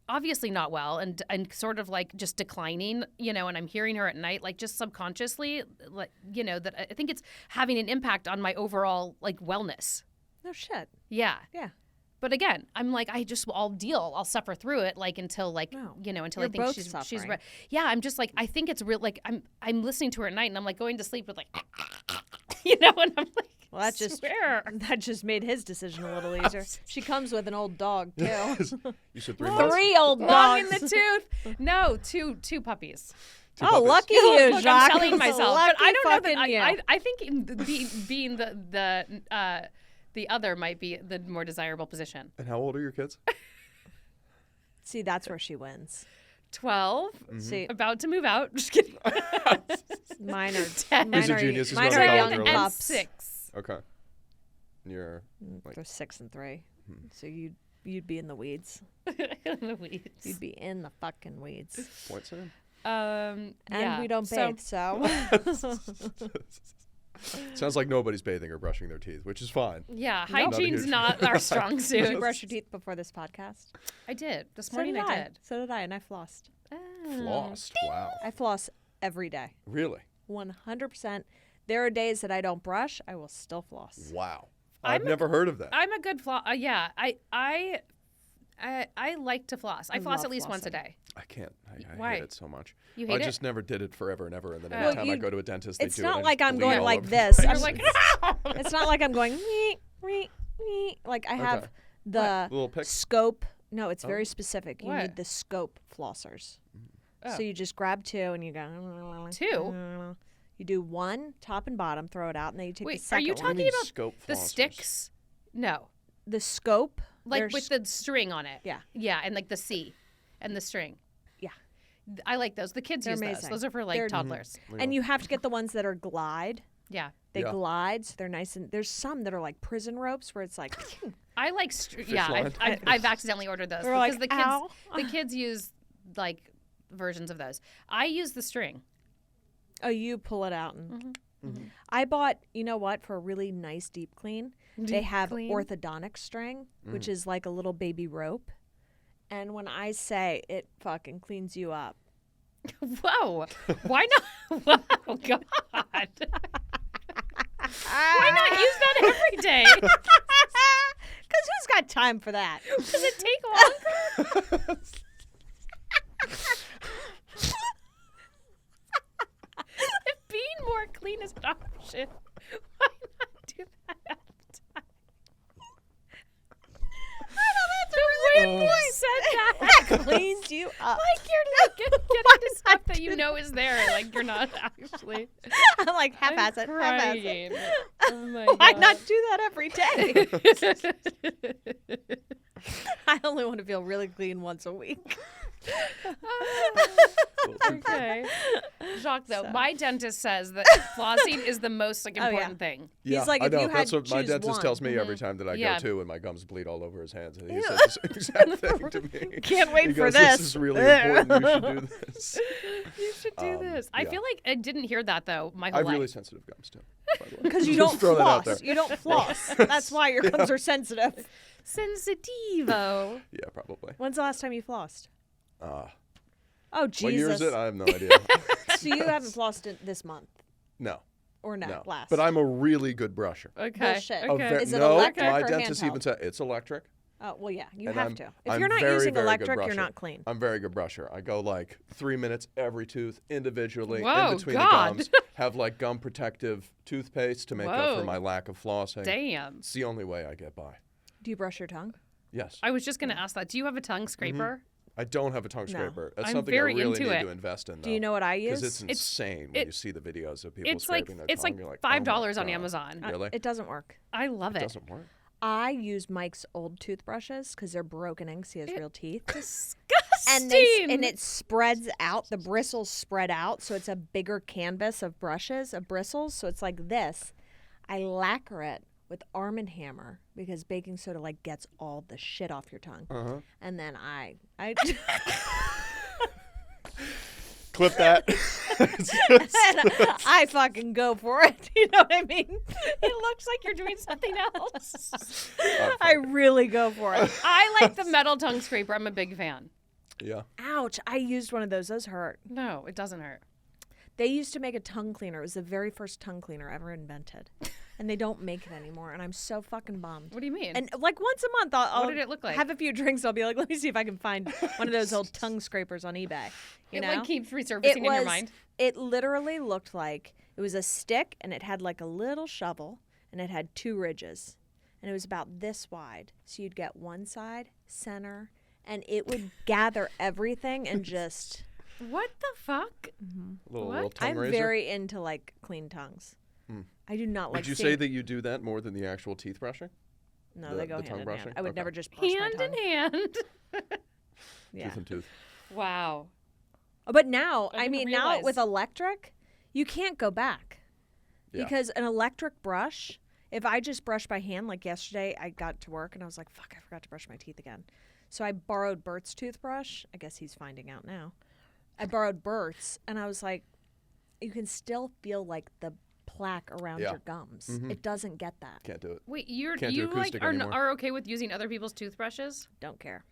obviously not well and sort of like just declining, you know, and I'm hearing her at night, like just subconsciously, like, you know, that I think it's having an impact on my overall like wellness. No shit. Yeah. Yeah. But again, I'm like, I'll suffer through it, like until like, No. you know, until You're I think both she's suffering. yeah. I'm just like, I think it's real. Like I'm listening to her at night, and I'm like going to sleep with like, you know, and I'm like, Well, that just made his decision a little easier. She comes with an old dog too. You said 3 months? 3 old long in dogs. the tooth. No, two puppies. Two Oh, puppies. lucky you, Look, Jacques. I'm selling myself, but I don't know Lucky that. fucking you. I think being the other might be the more desirable position. And how old are your kids? See, that's where she wins. 12, See, about to move out. Just kidding. mine are 10. He's a genius. He's mine going are to young college and early. pups. 6. Okay. You're like, They're 6 and 3. So you'd be in the weeds. The weeds. You'd be in the fucking weeds. points in. And yeah. we don't So- bathe, so. Sounds like nobody's bathing or brushing their teeth, which is fine. Yeah, Not a hygiene's huge- not our strong Did suit. you brush your teeth before this podcast? I did. This So morning did I did. So did I, and I flossed. Flossed. Wow. I floss every day. Really? 100%. There are days that I don't brush. I will still floss. Wow. I'm I've never heard of that. I'm a good floss. Yeah, I like to floss. I floss love at least once a flossing. day. I can't. I Why? hate it so much. You I hate it? just never did it forever and ever. And then Well, every time I you- go to a dentist, they It's do not it. and like just I'm bleed going all like over this. the You're place. like, It's not like I'm going, like I have Okay. the Little pick? scope. No, it's very Oh. specific. You What? need the scope flossers. Oh. So you just grab 2 and you go. 2? You do 1 top and bottom, throw it out, and then you take the Wait, are second you What do one. you talking mean about scope the flossers? sticks? No, The scope, like there's- with the string on it. Yeah. Yeah, and like the C and the string. Yeah. I like those. The kids They're use those. amazing. Those are for like They're- toddlers. and you have to get the ones that are glide. Yeah. They Yeah. glide, so they're nice, and there's some that are like prison ropes where it's like, I like yeah. line. I've accidentally ordered those We're because like, the kids "Ow." the kids use like versions of those. I use the string. oh, you pull it out. And Mm-hmm. I bought, you know what, for a really nice deep clean, they Deep have clean? orthodontic string, which is like a little baby rope. And when I say it fucking cleans you up. Whoa! Why not? Wow, God! Why not use that every day? Because who's got time for that? Does it take longer? If being more clean is an option, why not do that all the time? The way you said that, Cleans you up. like you're like getting to stuff that you know is there, like you're not actually. I'm like, half-ass it, half-ass it. Crying. Oh my Why God. not do that every day? I only want to feel really clean once a week. Okay. Jacques, though, So- my dentist says that flossing is the most like Oh, yeah. important thing. Yeah, like, I if know. you That's had what my choose dentist one. tells me every time that I Yeah. go to, and my gums bleed all over his hands. And he Ew. says the same exact thing to me. Can't wait He for goes, this. This is really important. You should do this. You should do this. I yeah. feel like I didn't hear that though my I whole have life. really sensitive gums too. By the way. Because you Just don't throw that out floss. there. You don't floss. That's why your gums are sensitive. Sensitivo. Yeah, probably. When's the last time you flossed? Ah, Oh, Jesus. what year is it? I have no idea. So you haven't flossed it this month? No, Or no, no. last? But I'm a really good brusher. Okay. Bullshit. A Okay. Is it no, electric my or dentist handheld? even said it's electric. Oh, well, yeah. You And have I'm- to. If I'm you're not very, using very good electric, you're brusher. not clean. I'm very good brusher. I go like 3 minutes every tooth individually Whoa, in between God. the gums. Have like gum protective toothpaste to make up Whoa. for my lack of flossing. Damn. It's the only way I get by. Do you brush your tongue? Yes. I was just gonna ask that. Do you have a tongue scraper? I don't have a tongue No. scraper. That's I'm something very I really into need it. to invest in. Do you know what I use? Because it's insane when it- you see the videos of people It's like scraping their it's tongue. like You're like $5 oh on my God. Amazon. Really? It doesn't work. I love It it. doesn't work. I use Mike's old toothbrushes because they're broken in because he has real teeth. Disgusting. And it spreads out. The bristles spread out, so it's a bigger canvas of brushes, of bristles. So it's like this. I lacquer it with Arm & Hammer because baking soda like gets all the shit off your tongue. Uh-huh. And then I Clip that. I fucking go for it. You know what I mean? It looks like you're doing something else. I really go for it. I like the metal tongue scraper. I'm a big fan. Yeah. Ouch. I used one of those. Those hurt. No, it doesn't hurt. They used to make a tongue cleaner. It was the very first tongue cleaner ever invented. and they don't make it anymore, and I'm so fucking bummed. What do you mean? And like once a month, I'll What did it look like? have a few drinks. I'll be like, let me see if I can find one of those old tongue scrapers on eBay. You it know, like keeps resurfacing in your mind. It literally looked like it was a stick, and it had like a little shovel, and it had 2 ridges, and it was about this wide. So you'd get one side, center, and it would gather everything and just. What the fuck? Little tongue I'm razor. very into like clean tongues. I do not like. Would you seeing- say that you do that more than the actual teeth brushing? No, they go the tongue hand in brushing? hand. I would Okay. never just brush Hand my in tongue. hand. Yeah. Tooth and tooth. Wow. But now, I I mean, didn't now realize. with electric, you can't go back. Yeah. Because an electric brush, if I just brush by hand, like yesterday, I got to work and I was like, fuck, I forgot to brush my teeth again. So I borrowed Bert's toothbrush. I guess he's finding out now. I borrowed Bert's and I was like, you can still feel like the plaque around Yeah. your gums. Mhm. It doesn't get that. Can't do it. Wait, Can't do you like acoustic anymore. are okay with using other people's toothbrushes? Don't care.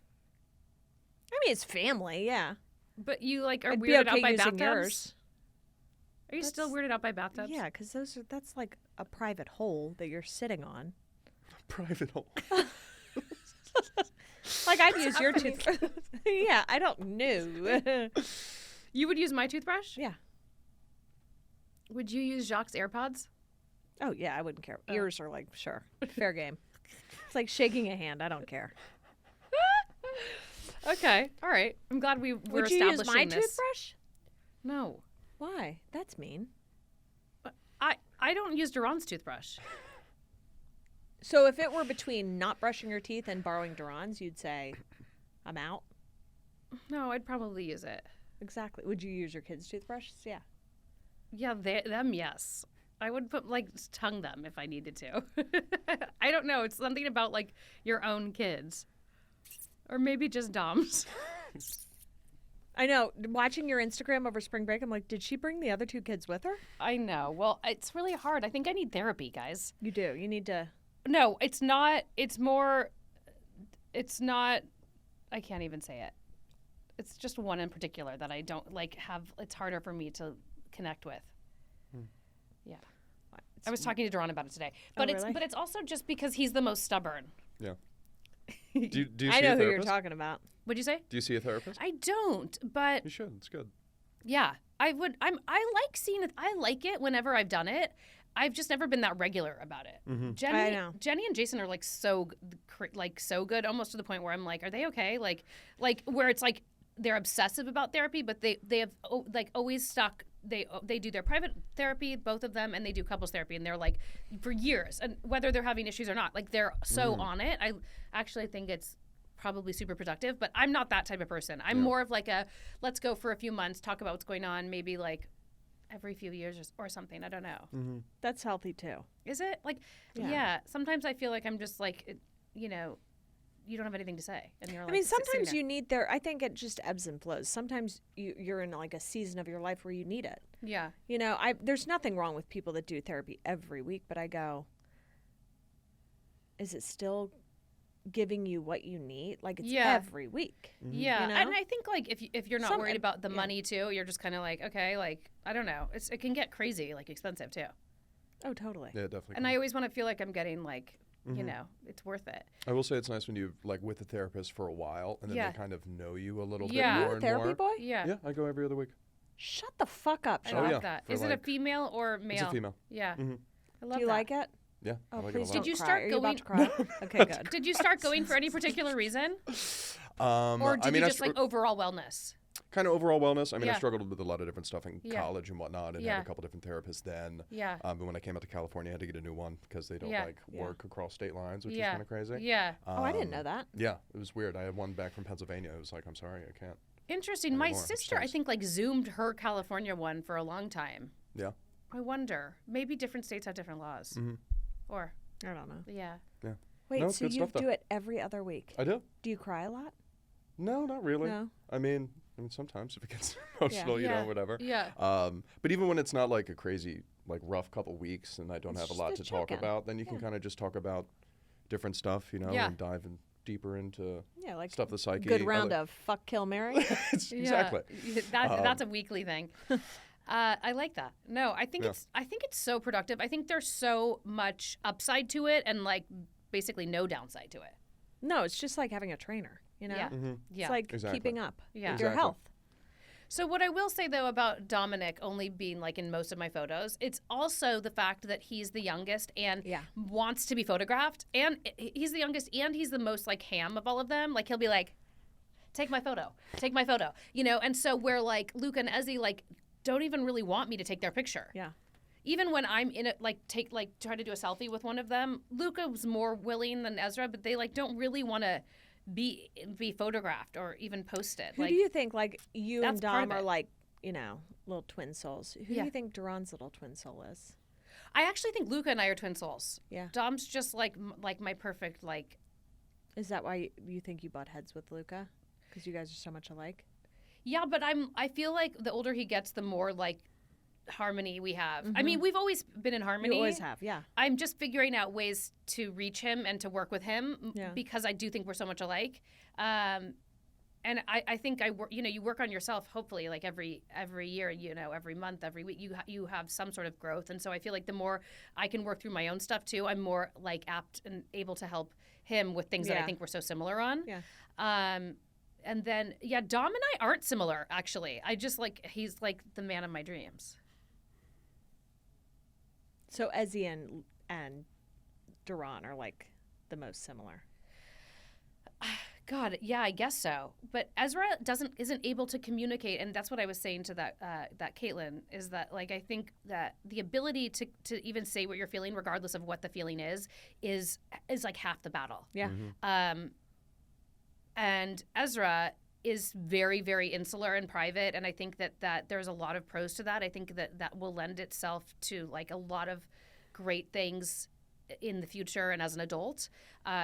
I mean, it's family, yeah. But you like are I'd be weirded okay out by using bathtubs? yours. Are you still That's- weirded out by bathtubs? Yeah, because that's like a private hole that you're sitting on. Private hole. Like I'd use your toothbrush. Yeah, I don't know. You would use my toothbrush? Yeah. Would you use Jacques' AirPods? Oh yeah, I wouldn't care. Oh. Ears are like sure, fair game. It's like shaking a hand. I don't care. Okay. All right. I'm glad we're Would you use establishing my this. toothbrush? No. Why? That's mean. I don't use Duran's toothbrush. So if it were between not brushing your teeth and borrowing Duran's, you'd say, "I'm out." No, I'd probably use it. Exactly. Would you use your kids' toothbrushes? Yeah. Yeah, them, yes. I would put tongue them if I needed to. I don't know. It's something about like your own kids, or maybe just Dom's. I know. Watching your Instagram over spring break, I'm like, did she bring the other 2 kids with her? I know. Well, it's really hard. I think I need therapy, guys. You do. You need to. No, it's not. It's more. It's not. I can't even say it. It's just one in particular that I don't like have. It's harder for me to connect with. Yeah. I was talking to Duran about it today, but really? it's also just because he's the most stubborn. Yeah. Do you see I know a who you're therapist? talking about. What'd you say? Do you see a therapist? I don't, but You should. It's good. yeah, I would. I like seeing it. I like it whenever I've done it. I've just never been that regular about it. Mm-hmm. Jenny, I know. Jenny and Jason are like so good, almost to the point where I'm like, are they okay? Like where it's like they're obsessive about therapy, but they have like always stuck. They do their private therapy, both of them, and they do couples therapy, and they're like for years, and whether they're having issues or not, like they're so on it. I actually think it's probably super productive, but I'm not that type of person. I'm more of like a let's go for a few months, talk about what's going on, maybe like every few years or something. I don't know. Mm-hmm. That's healthy too. Is it like yeah. Sometimes I feel like I'm just like you don't have anything to say, and you're like I mean, sitting sometimes there. you need I think it just ebbs and flows. Sometimes you're in like a season of your life where you need it. Yeah. You know, there's nothing wrong with people that do therapy every week, but I go, is it still giving you what you need? Like it's every week. Yeah, You know? and I think like if you're not Some- worried about the yeah. money too, you're just kind of like okay, like I don't know, it can get crazy, like expensive too. Oh, totally. Yeah, definitely. And I always want to feel like I'm getting like you know it's worth it. I will say it's nice when you like with the therapist for a while and then Yeah. they kind of know you a little Yeah. bit You more a and therapy more. boy? Yeah, Yeah, I go every other week. Shut the fuck up, I Sean. love yeah, that. for Is it a like- female or male? It's a female. Yeah, Mhm. I love Do you that. like it? Yeah, Oh, I like please it a don't lot. Did you cry. start Are you about going- to cry? Okay, good. Did you start going for any particular reason, or did I mean, you just like overall wellness? kind of overall wellness. I mean, I Yeah. struggled with a lot of different stuff in Yeah. college and whatnot, and Yeah. had a couple different therapists then. Yeah. But when I came out to California, I had to get a new one because they don't Yeah. work across state lines, which is Yeah. kind of crazy. Yeah. Oh, I didn't know that. Yeah, it was weird. I had one back from Pennsylvania. It was like, I'm sorry, I can't. Interesting. My Anymore, sister, I upstairs. think, like Zoomed her California one for a long time. Yeah. I wonder. Maybe different states have different laws. Mhm. Or I don't know. yeah. Wait, No, it's so good you stuff, though. do it every other week? I do. Do you cry a lot? No, not really. No. I mean sometimes if it gets emotional, you Yeah. know, whatever. Yeah. But even when it's not like a crazy, like rough couple weeks and I don't It's have a just lot a to talk check-in. about, then you can Yeah. kind of just talk about different stuff, you know, Yeah. and dive in deeper into Yeah, like stuff the psyche. good round other- of fuck, kill, marry. Exactly. Yeah. That's a weekly thing. I like that. No, I think it's so productive. I think there's so much upside to it and like basically no downside to it. No, it's just like having a trainer, you know? Yeah. It's like keeping up with your Exactly. health. So what I will say though about Dominic only being like in most of my photos, it's also the fact that he's the youngest and wants to be photographed, and he's the youngest and he's the most like ham of all of them. Like he'll be like, take my photo, you know. And so where like Luca and Ezzy like don't even really want me to take their picture. Yeah. Even when I'm in it, like try to do a selfie with one of them, Luca was more willing than Ezra, but they like don't really want to be photographed or even posted. Who do you think, like, you and that's part Dom of are it. like, you know, little twin souls? Who do you think Duran's little twin soul is? I actually think Luca and I are twin souls. Yeah. Dom's just like my perfect like. Is that why you think you butt heads with Luca? Because you guys are so much alike? Yeah, but I feel like the older he gets, the more like harmony we have. I mean, we've always been in harmony. You always have, yeah. I'm just figuring out ways to reach him and to work with him because I do think we're so much alike. And I think you work on yourself, hopefully, like every year, you know, every month, every week, you have some sort of growth. And so I feel like the more I can work through my own stuff too, I'm more like apt and able to help him with things that I think we're so similar on. Yeah. And then, Dom and I aren't similar, actually. I just like, he's like the man of my dreams. So Ezzy and Duran are like the most similar. God, yeah, I guess so. But Ezra isn't able to communicate, and that's what I was saying to that Caitlin, is that like I think that the ability to even say what you're feeling, regardless of what the feeling is like half the battle. Yeah. And Ezra is very, very insular and private, and I think that there's a lot of pros to that. I think that will lend itself to like a lot of great things in the future and as an adult.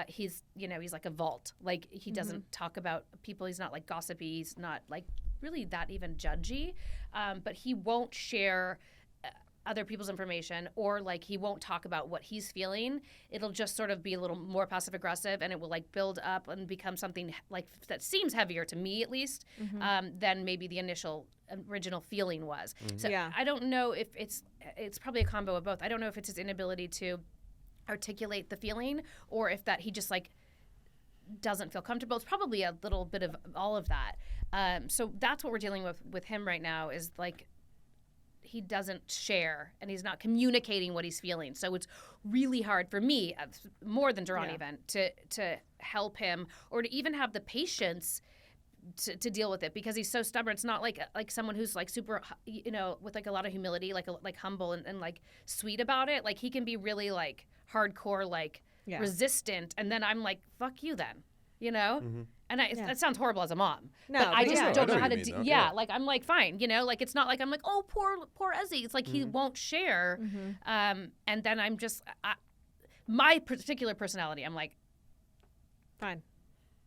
He's like a vault. Like he doesn't talk about people. He's not like gossipy. He's not like really that even judgy. But he won't share other people's information, or like he won't talk about what he's feeling. It'll just sort of be a little more passive aggressive, and it will like build up and become something like that seems heavier to me at least than maybe the original feeling was. So I don't know if it's probably a combo of both. I don't know if it's his inability to articulate the feeling or if that he just like doesn't feel comfortable. It's probably a little bit of all of that. So that's what we're dealing with him right now, is like he doesn't share and he's not communicating what he's feeling. So it's really hard for me, more than Duran even, to help him or to even have the patience to deal with it, because he's so stubborn. It's not like someone who's like super, you know, with like a lot of humility, like humble and like sweet about it. Like he can be really like hardcore, like resistant. And then I'm like, fuck you then, you know? And that sounds horrible as a mom. No, but I just don't know how to do. Like I'm like, fine, you know, like it's not like I'm like, oh, poor Ezzy. It's like he won't share. And then I'm just, my particular personality, I'm like, fine.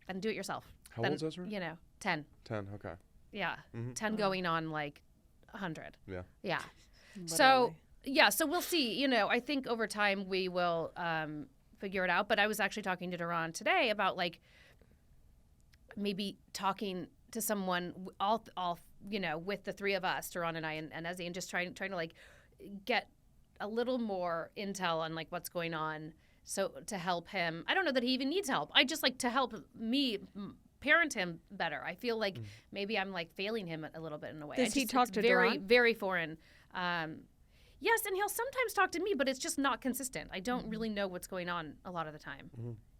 And do it yourself. How old's Ezra? You know, 10. 10, okay. Yeah. 10 going on like 100. Yeah. Yeah. Literally. So we'll see. You know, I think over time we will figure it out. But I was actually talking to Duran today about like maybe talking to someone all you know, with the three of us, Duran and I and Ezzy, and just trying to like get a little more intel on like what's going on, so to help him. I don't know that he even needs help. I just like to help me parent him better. I feel like maybe I'm like failing him a little bit in a way. Does he talk to very, Duran? very foreign. Yes, and he'll sometimes talk to me, but it's just not consistent. I don't really know what's going on a lot of the time.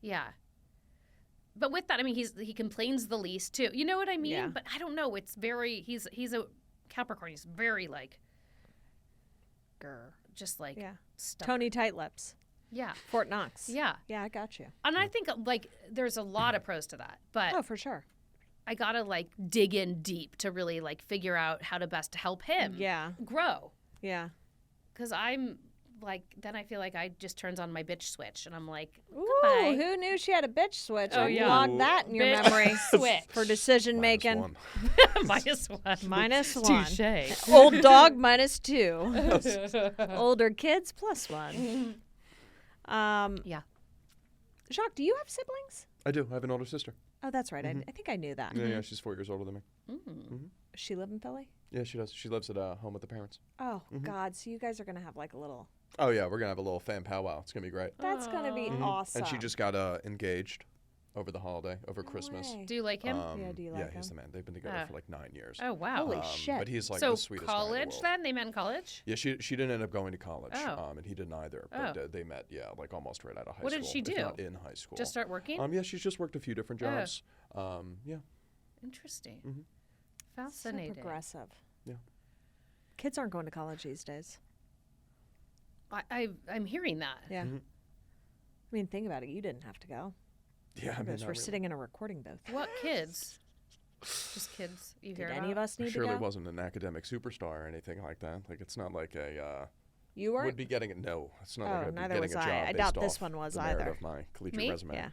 Yeah. But with that, I mean, he complains the least too. You know what I mean? Yeah. But I don't know. It's very, he's a Capricorn. He's very like, just like stuck. Tony Tight Lips. Yeah. Fort Knox. Yeah. Yeah, I got you. And I think like there's a lot of pros to that, but Oh, for sure. I gotta like dig in deep to really like figure out how to best help him grow. Yeah. Because I'm like, then I feel like I just turns on my bitch switch, and I'm like, Ooh, goodbye. who knew she had a bitch switch? Oh, I'd yeah. log that in your Bitch memory switch. for decision making. -1. Minus one. -1. Touche. Old dog -2. Older kids +1. Yeah. Jacques, do you have siblings? I do. I have an older sister. Oh, that's right. I think I knew that. Yeah, she's 4 years older than me. Does she live in Philly? Yeah, she does. She lives at home with the parents. Oh, God. So you guys are going to have like a little. Oh, yeah. We're going to have a little fan powwow. It's going to be great. That's going to be awesome. And she just got engaged over the holiday, over Christmas. way. Do you like him? Yeah, do you like Yeah, him? he's the man. They've been together for like 9 years. Oh, wow. Holy shit. But he's like So the sweetest guy in the college world. then? They met in college? Yeah, she didn't end up going to college, Oh. and he didn't either. But Oh. they met, like almost right out of high What school. did she if do? Not in high school. Just start working? Yeah, she's just worked a few different Oh. jobs. Yeah. Interesting. Mhm. Fascinating. So progressive. Yeah. Kids aren't going to college these days. I'm hearing that. Yeah. Mhm. I mean, think about it. You didn't have to go. Yeah, I You mean, guys not were really. sitting in a recording booth. What kids? Just kids you hear Did about? any of us need Surely to go? wasn't an academic superstar or anything like that. Like, it's not like a You were? would be getting it. No, it's not Oh, like I'd be neither getting was a I. job I based doubt this off one was the merit either. of my collegiate Me? resume. Yeah.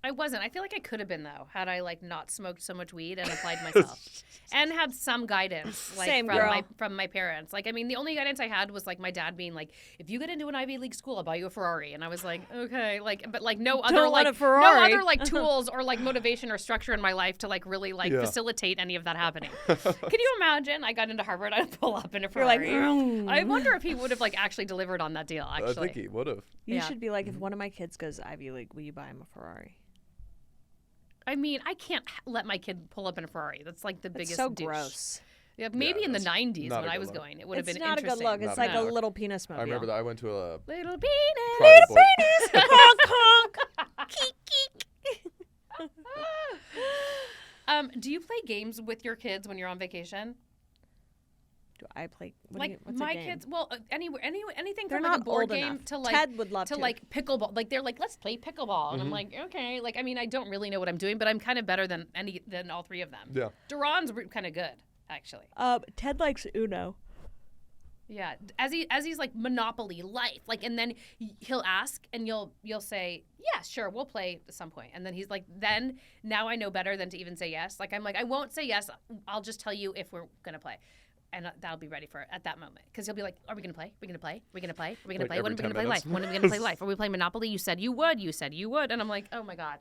I wasn't. I feel like I could have been though, had I like not smoked so much weed and applied myself, and had some guidance like Same, from girl. my parents. Like, I mean, the only guidance I had was like my dad being like, "If you get into an Ivy League school, I'll buy you a Ferrari," and I was like, "Okay," like, but like no other Don't want like a Ferrari. no other like tools or like motivation or structure in my life to like really like Yeah. facilitate any of that happening. Can you imagine? I got into Harvard, I'd pull up in a You're like, Ferrari. I wonder if he would have like actually delivered on that deal. Actually, I think he would have. You Yeah. should be like, if one of my kids goes Ivy League, will you buy him a Ferrari? I mean, I can't let my kid pull up in a Ferrari. That's like the It's biggest. so douche. gross. Yeah, maybe Yeah, in the that's 90s not when a I good was look. going, it would have It's been not a good interesting. look. It's Not like a a look. little penis mobile. I remember that I went to a Little penis. private boy. honk, honk. Keek, keek. Do you play games with your kids when you're on vacation? Do I play? What do Like you, what's my a game? kids, well, anything They're from like a not board old game enough. to like Ted would love to to. like pickleball. Like they're like, let's play pickleball, and I'm like, okay. Like I mean, I don't really know what I'm doing, but I'm kind of better than all three of them. Yeah. Duran's kind of good, actually. Ted likes Uno. Yeah, as he's like Monopoly life, like, and then he'll ask, and you'll say, yeah, sure, we'll play at some point, and then he's like, then now I know better than to even say yes. Like I'm like, I won't say yes. I'll just tell you if we're gonna play, and that'll be ready for it at that moment, because he'll be like, are we gonna play? Are we gonna play? Are we gonna play? Are we gonna Like play? When are every we gonna 10 play life? minutes? When are we gonna play life? Are we playing Monopoly? You said you would. You said you would, and I'm like, oh my god,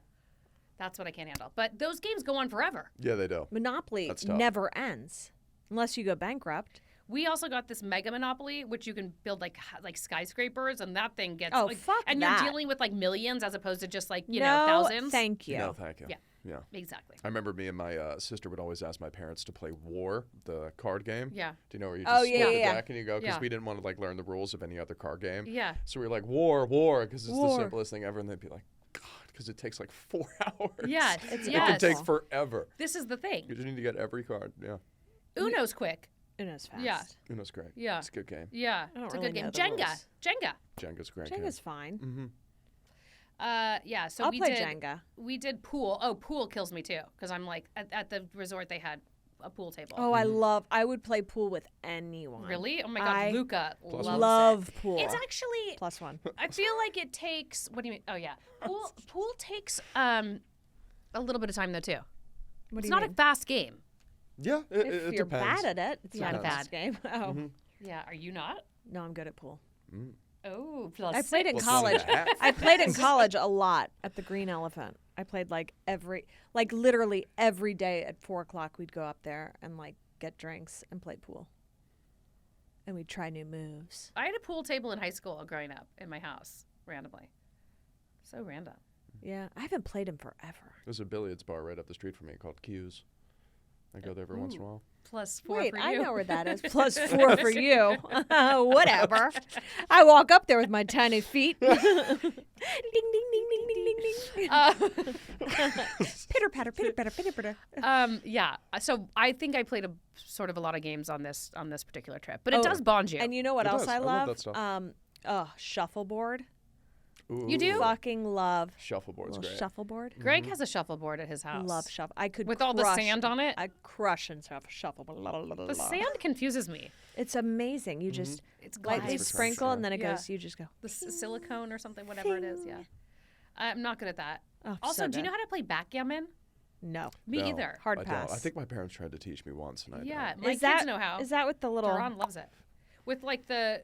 that's what I can't handle. But those games go on forever. Yeah, they do. Monopoly That's tough. never ends unless you go bankrupt. We also got this Mega Monopoly, which you can build like skyscrapers, and that thing gets Oh, like, fuck and that. you're dealing with like millions as opposed to just like no, thousands. thank you. No, thank you. Yeah. Yeah. Exactly. I remember me and my sister would always ask my parents to play War, the card game. Yeah. Do you know where you Oh, just yeah, split the yeah. deck and you go? Because Yeah. we didn't want to like learn the rules of any other card game. Yeah. So we were like, War, because it's War. the simplest thing ever. And they'd be like, God, because it takes like 4 hours. Yes. It's It yes. can take awful. forever. This is the thing. You just need to get every card. Yeah. Uno's quick. Uno's fast. Yeah. Uno's great. Yeah. It's a good game. Yeah. I don't It's a really good game. know the Jenga. rules. Jenga. Jenga's a great Jenga's game. fine. Mm-hmm. Yeah. So I'll we play did. Jenga. We did pool. Oh, pool kills me too, because I'm like at the resort they had a pool table. Oh, I would play pool with anyone. Really? Oh my God, I Luca Plus loves one. Love it. pool. It's actually. +1. I feel like it takes. What do you mean? Oh yeah, pool takes a little bit of time though too. What It's do you not mean? a fast game. Yeah, If it you're depends. bad at it, it's Yeah, not a bad. fast game. Oh, Yeah, are you not? no, I'm good at pool. Oh, plus I played in six. Plus one and college. a half. I played in college a lot at the Green Elephant. I played literally every day at 4:00. We'd go up there and like get drinks and play pool, and we'd try new moves. I had a pool table in high school growing up in my house randomly. So random. Yeah, I haven't played him forever. There's a billiards bar right up the street from me called Q's. I go there every once in a while. Plus 4 Wait, for you. I know where that is. +4 for you. Whatever. I walk up there with my tiny feet. ding, ding, ding, ding, ding, ding, ding. Pitter patter, pitter patter, pitter patter. Yeah. So I think I played a lot of games on this particular trip, but it does bond you. And you know what It else does. I I love love? that stuff. Shuffleboard. Ooh, You do? Fucking love Shuffleboard's little great. shuffleboard. Greg has a shuffleboard at his house. Love shuffle. I could With all the crush- sand on it. I crush and shuffleboard. The sand confuses me. It's amazing. You just It's lightly glass. sprinkle and then it Yeah. goes. You just go. The silicone or something, whatever it is. Yeah. I'm not good at that. Oh, Also, so do you good. know how to play backgammon? No. Me No, either. Hard I pass. don't. I think my parents tried to teach me once, and I Yeah, don't. my Is kids that know how. Is that with the little? Duran loves it. With like the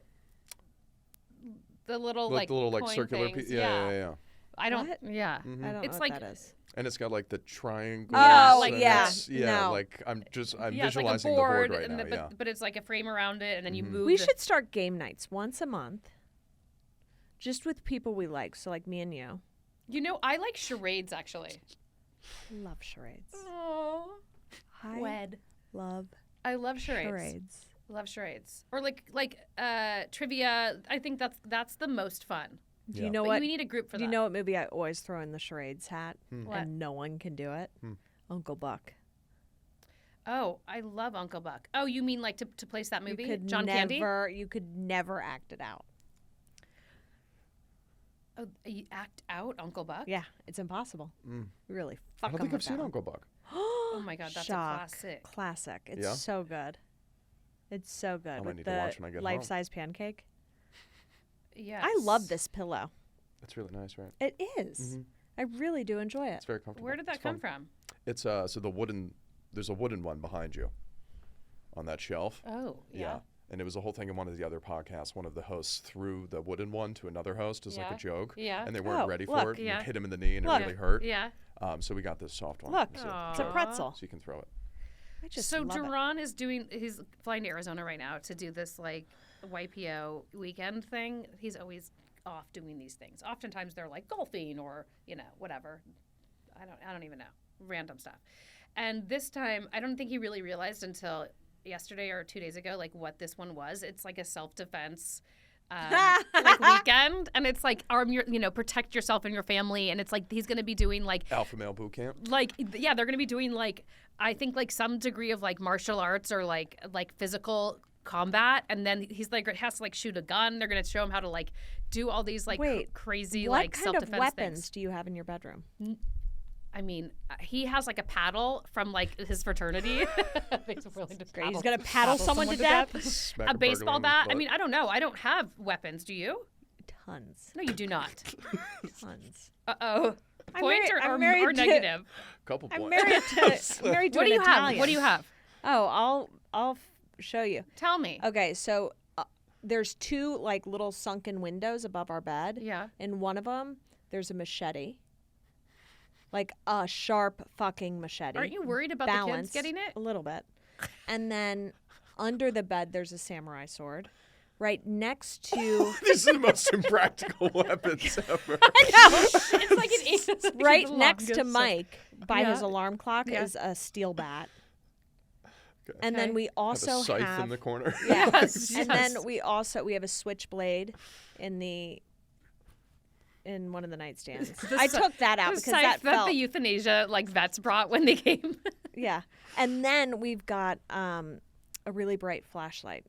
little like the little like coin circular things. piece. Yeah. I don't. What? Yeah. I don't It's know like what that is. And it's got like the triangle. Oh, like yeah. Yeah, No. like I'm it's visualizing like a the board, board right and now. but it's like a frame around it, and then you move. We the- should start game nights once a month, just with people we like. So like me and you. You know, I like charades actually. Love charades. Oh, I wed. love I love charades. charades. Love charades or like trivia. I think that's the most fun. Do you Yeah. know But what? we need a group for Do that. you know what movie I always throw in the charades hat, What? and no one can do it? Uncle Buck. Oh, I love Uncle Buck. Oh, you mean like to place that movie? You could John Candy? You could never act it out. Oh, you act out Uncle Buck? Yeah, it's impossible. Really, I fuck don't 'em think with I've seen that one. Uncle Buck. Oh my God, that's Shock. a classic. Classic. It's Yeah? so good. It's so good might with need to watch when I the get home. life-size pancake. Yes. I love this pillow. It's really nice, right? It is. I really do enjoy it. It's very comfortable. Where did that It's come fun. from? It's so the wooden. There's a wooden one behind you, on that shelf. Oh, yeah. And it was a whole thing in one of the other podcasts. One of the hosts threw the wooden one to another host as like Yeah. a joke. Yeah. And they weren't Oh, ready look. for it. And Yeah. it hit him in the knee and Look. it really hurt. Yeah. So we got this soft one. Look, So, it's a Aw. pretzel. so you can throw it. I just So love it. Duran is he's flying to Arizona right now to do this like YPO weekend thing. He's always off doing these things. Oftentimes they're like golfing or, whatever. I don't even know. Random stuff. And this time, I don't think he really realized until yesterday or 2 days ago, like what this one was. It's like a self-defense like weekend. And it's like protect yourself and your family. And it's like, he's going to be doing like, Alpha male boot camp. they're going to be doing like, I think like some degree of like martial arts or like physical combat, and then he's like has to like shoot a gun. They're going to show him how to like do all these like Wait, crazy what like kind self-defense of weapons things. do you have in your bedroom? I mean, he has like a paddle from like his fraternity. He's willing to Great. He's paddle- gonna paddle someone to death. Smack A burglar baseball in his bat. I butt. mean, I don't know. I don't have weapons. Do you? Tons, No, you do not. tons. Uh-oh. I'm Point married- I'm or married to- negative? Couple I'm points. married to. I'm married to What do an you have? Italian. What do you have? Oh, I'll show you. Tell me. Okay, so there's two like little sunken windows above our bed. Yeah. In one of them, there's a machete. Like a sharp fucking machete. Aren't you worried about the kids Balanced getting it? a little bit. And then under the bed, there's a samurai sword. Right next to, This is the most impractical weapons ever. It's like an it's like right the next to longest. Mike, by his Yeah. alarm clock, Yeah. is a steel bat. Okay. And then Okay. we Have also a scythe have in the corner. yeah. Yes, And yes. then we have a switchblade in one of the nightstands. I took that out The because scythe that felt the euthanasia like vets brought when they came. yeah. And then we've got a really bright flashlight.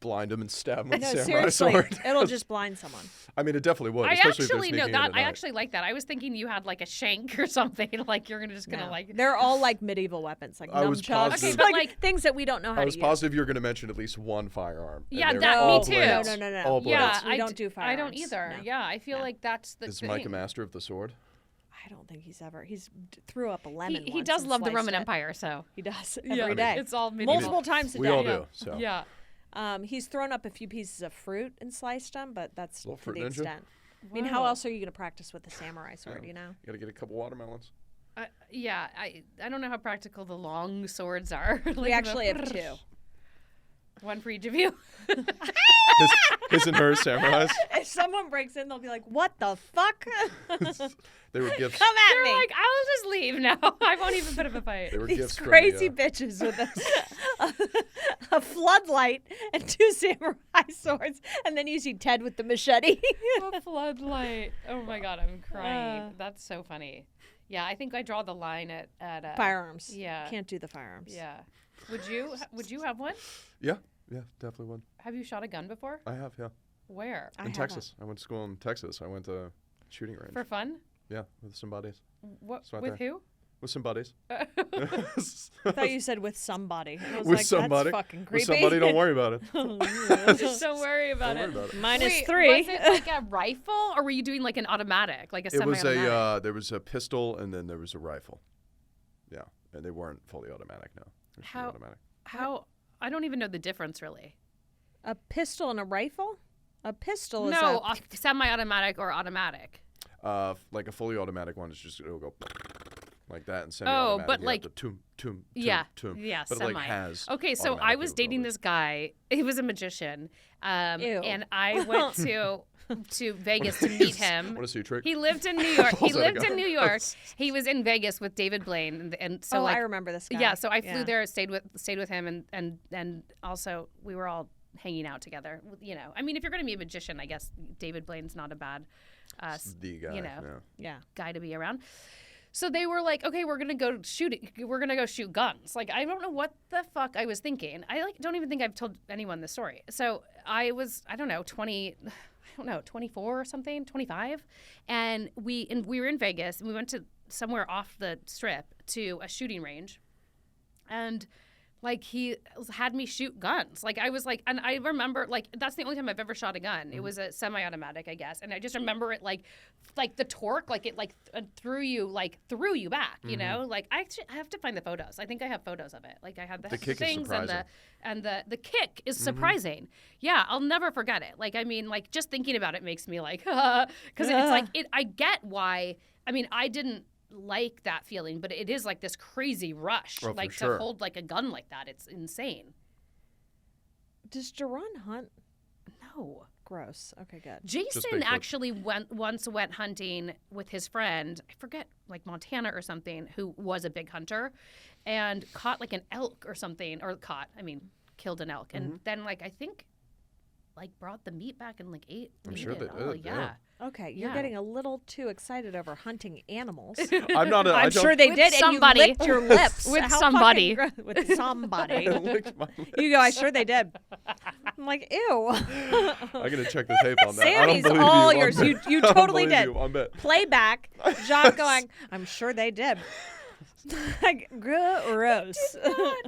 Blind him and stab him with No, a samurai seriously, sword. it'll just blind someone. I mean, it definitely would. I especially actually if they're know sneaking in that. at I night. actually like that. I was thinking you had like a shank or something. Like you're just gonna No. like. They're all like medieval weapons, like I was nunchucks, positive- Okay, but, like, like- things that we don't know how I was to use. positive you were going to mention at least one firearm. and Yeah, they were that- all me too. blades. No. All blades. Yeah, We I don't do I don't firearms. either. No. Yeah, I feel like that's the Is thing. Mike a master of the sword? I don't think he's threw up a lemon. He once does and love the sliced Roman it. Empire, so He does Yeah, every day. it's all medieval. multiple times a We day. all Yeah. do. So Yeah. He's thrown up a few pieces of fruit and sliced them, but that's Little to fruit the ninja? extent. I mean, how Wow. else are you going to practice with the samurai sword? You know. you got to get a couple watermelons. Yeah, I don't know how practical the long swords are. We Like actually the- have two. One for each of you. His and her samurais. If someone breaks in, they'll be like, "What the fuck? They were gifts. Come at They're me!" like, I'll just leave now. I won't even put up a fight. They were These gifts crazy from the, bitches with a floodlight and two samurai swords, and then you see Ted with the machete. A floodlight. Oh my god, I'm crying. That's so funny. Yeah, I think I draw the line at Firearms. Yeah. Can't do the firearms. Yeah. Would you have one? Yeah, definitely one. Have you shot a gun before? I have, yeah. Where? I In haven't. Texas. I went to school in Texas. I went to shooting range. For fun? Yeah, with some buddies. What? It's right With there. who? With some buddies. I thought you said with somebody. And I was with like, somebody. That's fucking With creepy. somebody, don't worry about it. Just don't worry about Don't it. worry about it. Minus Wait, 3. Was it like a rifle, or were you doing like an automatic, like a It was semi-automatic? there was a pistol and then there was a rifle. Yeah, and they weren't fully automatic. No, they're How- automatic. How? I don't even know the difference really. A pistol and a rifle? A pistol is No, a... semi-automatic or automatic. Like a fully automatic one is just it'll go like that, and semi-automatic. but you like have to tum. yeah, But semi. it like has. Okay, so I was dating this guy. He was a magician, and I went to Vegas to meet him. Want to see a trick? He lived in New York. He Pulls out a lived in gun. New York. He was in Vegas with David Blaine, and so I remember this guy. Yeah, so I flew there, stayed with him, and also we were all hanging out together. You know, I mean, if you're going to be a magician, I guess David Blaine's not a bad, the guy. you know, Yeah. guy to be around. So they were like, okay, we're gonna go shoot guns. Like, I don't know what the fuck I was thinking. I don't even think I've told anyone this story. So I was, I don't know, 24 or something, 25, and we were in Vegas, and we went to somewhere off the strip to a shooting range, and like he had me shoot guns. Like I was like, and I remember like that's the only time I've ever shot a gun. It was a semi-automatic, I guess, and I just remember it like the torque, like it like threw you back. You know, like I have to find the photos. I think I have photos of it. Like I have the kick is things surprising. and the kick is surprising. Yeah, I'll never forget it. Like I mean, like just thinking about it makes me like, because it's like it. I get why. I mean, I didn't like that feeling, but it is like this crazy rush, Oh, like for sure. to hold like a gun like that. It's insane. Does Jerron hunt? No. Gross. Okay, good. Jason Bigfoot. actually once went hunting with his friend, I forget, like Montana or something, who was a big hunter, and caught like an elk or something, killed an elk, and then like I think like brought the meat back and like ate sure it they all. did, Yeah. yeah. Okay, you're Yeah. getting a little too excited over hunting animals. I'm not. I I'm don't sure they With did, somebody. and you licked your lips. With How somebody. fucking with somebody. lick my lips. You go, I'm sure they did. I'm like, ew. I gotta check the tape on that. I Sammy's don't believe all you. yours. I You bet. you I don't totally believe did. you, I bet. Playback. Jacques going, I'm sure they did. Like, gross.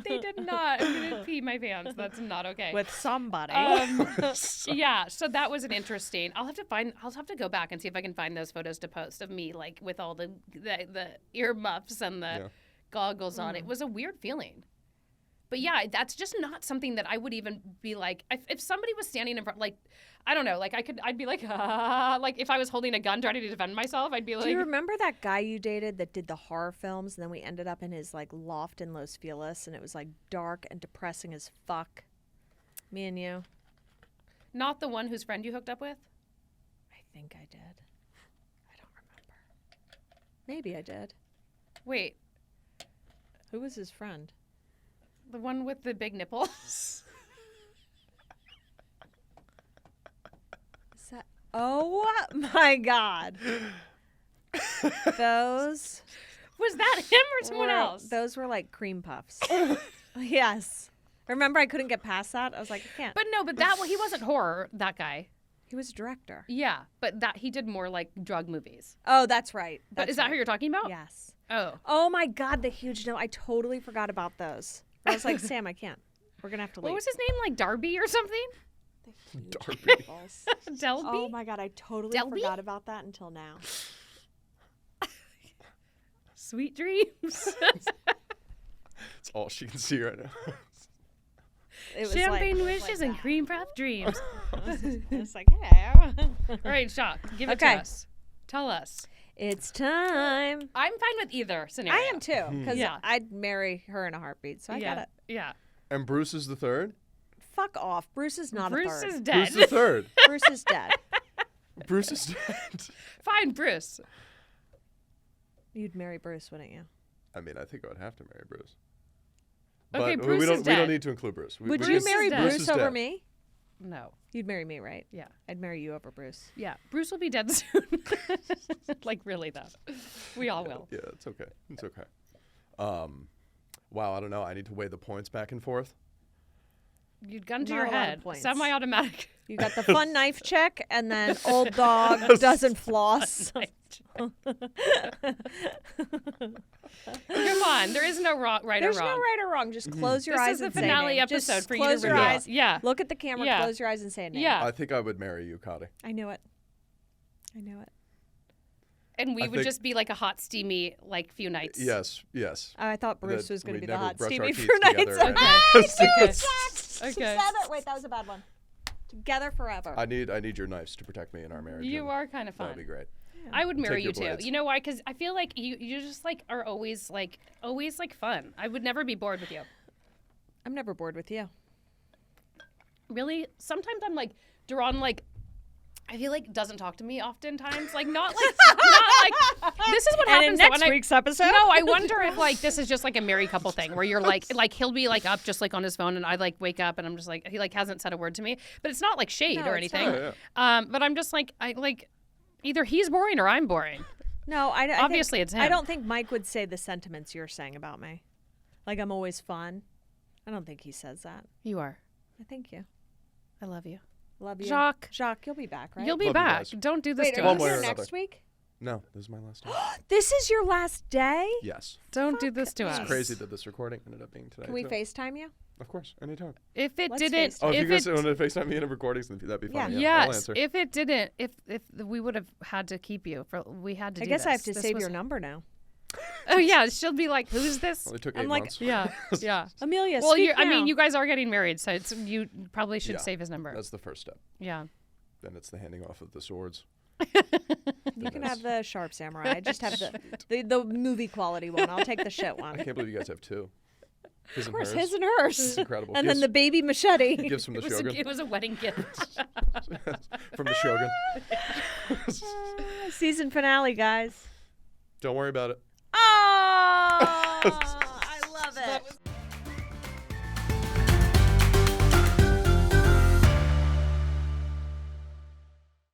They did not. I'm gonna pee my pants. That's not okay. With somebody. Yeah, so that was an interesting. I'll have to go back and see if I can find those photos to post of me like with all the earmuffs and the goggles on. It was a weird feeling. But yeah, that's just not something that I would even be like if somebody was standing in front, like I don't know, like I'd be like like if I was holding a gun trying to defend myself, I'd be like. Do you remember that guy you dated that did the horror films, and then we ended up in his like loft in Los Feliz, and it was like dark and depressing as fuck? Me and you. Not the one whose friend you hooked up with? I think I did. I don't remember. Maybe I did. Wait, Who was his friend? the one with the big nipples? Is that? Oh my God. Those Was that him or someone were- else? Those were like cream puffs. Yes. Remember, I couldn't get past that. I was like, I can't. But no, but that he wasn't horror, that guy. He was a director. Yeah, but that he did more like drug movies. Oh, that's right. But That's is that right. who you're talking about? Yes. Oh. Oh my God, the huge no! I totally forgot about those. I was like, Sam, I can't. We're gonna have to leave. What was his name? Like Darby or something? Darby. Delby? Oh my God, I totally Delby? forgot about that until now. Sweet dreams. That's all she can see right now. It was Champagne like, wishes and cream puff dreams. It's like, hello. All right, Jacques, give it Okay. to us. Tell us. It's time. I'm fine with either scenario. I am too, because Yeah. I'd marry her in a heartbeat. So I yeah. got it. Yeah. And Bruce is the third. Fuck off. Bruce is not Bruce a third. is Bruce dead. is the third. Bruce is dead. Bruce is dead. Fine, Bruce. You'd marry Bruce, wouldn't you? I mean, I think I would have to marry Bruce. Okay, But Bruce we don't. is We don't dead. need to include Bruce. Would Bruce you is marry dead. Bruce Bruce is over dead. me? No. You'd marry me, right? Yeah. I'd marry you over Bruce. Yeah. Bruce will be dead soon. Like, really, though. We all will. Yeah, it's okay. It's okay. Wow, I don't know. I need to weigh the points back and forth. You'd gun to Not your a lot of head. points. Semi-automatic. You got the fun knife check, and then old dog doesn't floss. Come on. There is no right There's or wrong. no right or wrong. Just close your This eyes is the and say finale name. Just episode for you to close your reveal. eyes. Yeah. Look at the camera. Yeah. Close your eyes and say a name. Yeah. I think I would marry you, Cotty. I knew it. I knew it. And we I would think- just be like a hot, steamy, like, few nights. Yes, yes. I thought Bruce That was going to we be the never hot brush our steamy teeth for nights. together, right? Ah, Okay. Jack! Okay. Together. Wait, that was a bad one. Together forever. I need your knives to protect me in our marriage. You and are kind of That would fun. be great. I would marry Take you your too. blades. You know why? Because I feel like you just like are always like fun. I would never be bored with you. I'm never bored with you. Really? Sometimes I'm like Duran I feel like doesn't talk to me oftentimes. Like not like this is what And happens in though, next when week's episode. No, I wonder if like this is just like a married couple thing where you're like he'll be like up just like on his phone and I like wake up and I'm just like he like hasn't said a word to me. But it's not like shade No, or it's anything. not. But I'm just like either he's boring or I'm boring. No, I Obviously, think, it's him. I don't think Mike would say the sentiments you're saying about me. Like I'm always fun. I don't think he says that. You are. Thank you. I love you. Love you. Jacques. Jacques, you'll be back, right? You'll be Love you back. guys. Don't do this Wait, to are One you way us. or here another. next week? No, this is my last time. This is your last day? Yes. Don't do this to me. us. It's crazy that this recording ended up being today. Can we too. FaceTime you? Of course, anytime. If it Let's didn't, FaceTime. Oh, if you guys it, want to FaceTime me in a recording, that'd be fun. Yeah. I'll yes, answer. if it didn't, if we would have had to keep you for, we had to. I do guess I have this. to This save was- your number now. Oh yeah, she'll be like, "Who's this?" Well, it took I'm 8 like- months. Yeah, yeah. Amelia, Well, speak I mean, now. you guys are getting married, so you probably should Yeah. save his number. That's the first step. Yeah. Then it's the handing off of the swords. You can have the sharp samurai. I just have the movie quality one. I'll take the shit I one. can't believe you guys have two. His Of and course, hers. his and hers. It's incredible. And Gifts- then the baby machete. gifts from the It was, Shogun. it was a wedding gift. From the Shogun. Season finale, guys. Don't worry about it. Oh, I love it.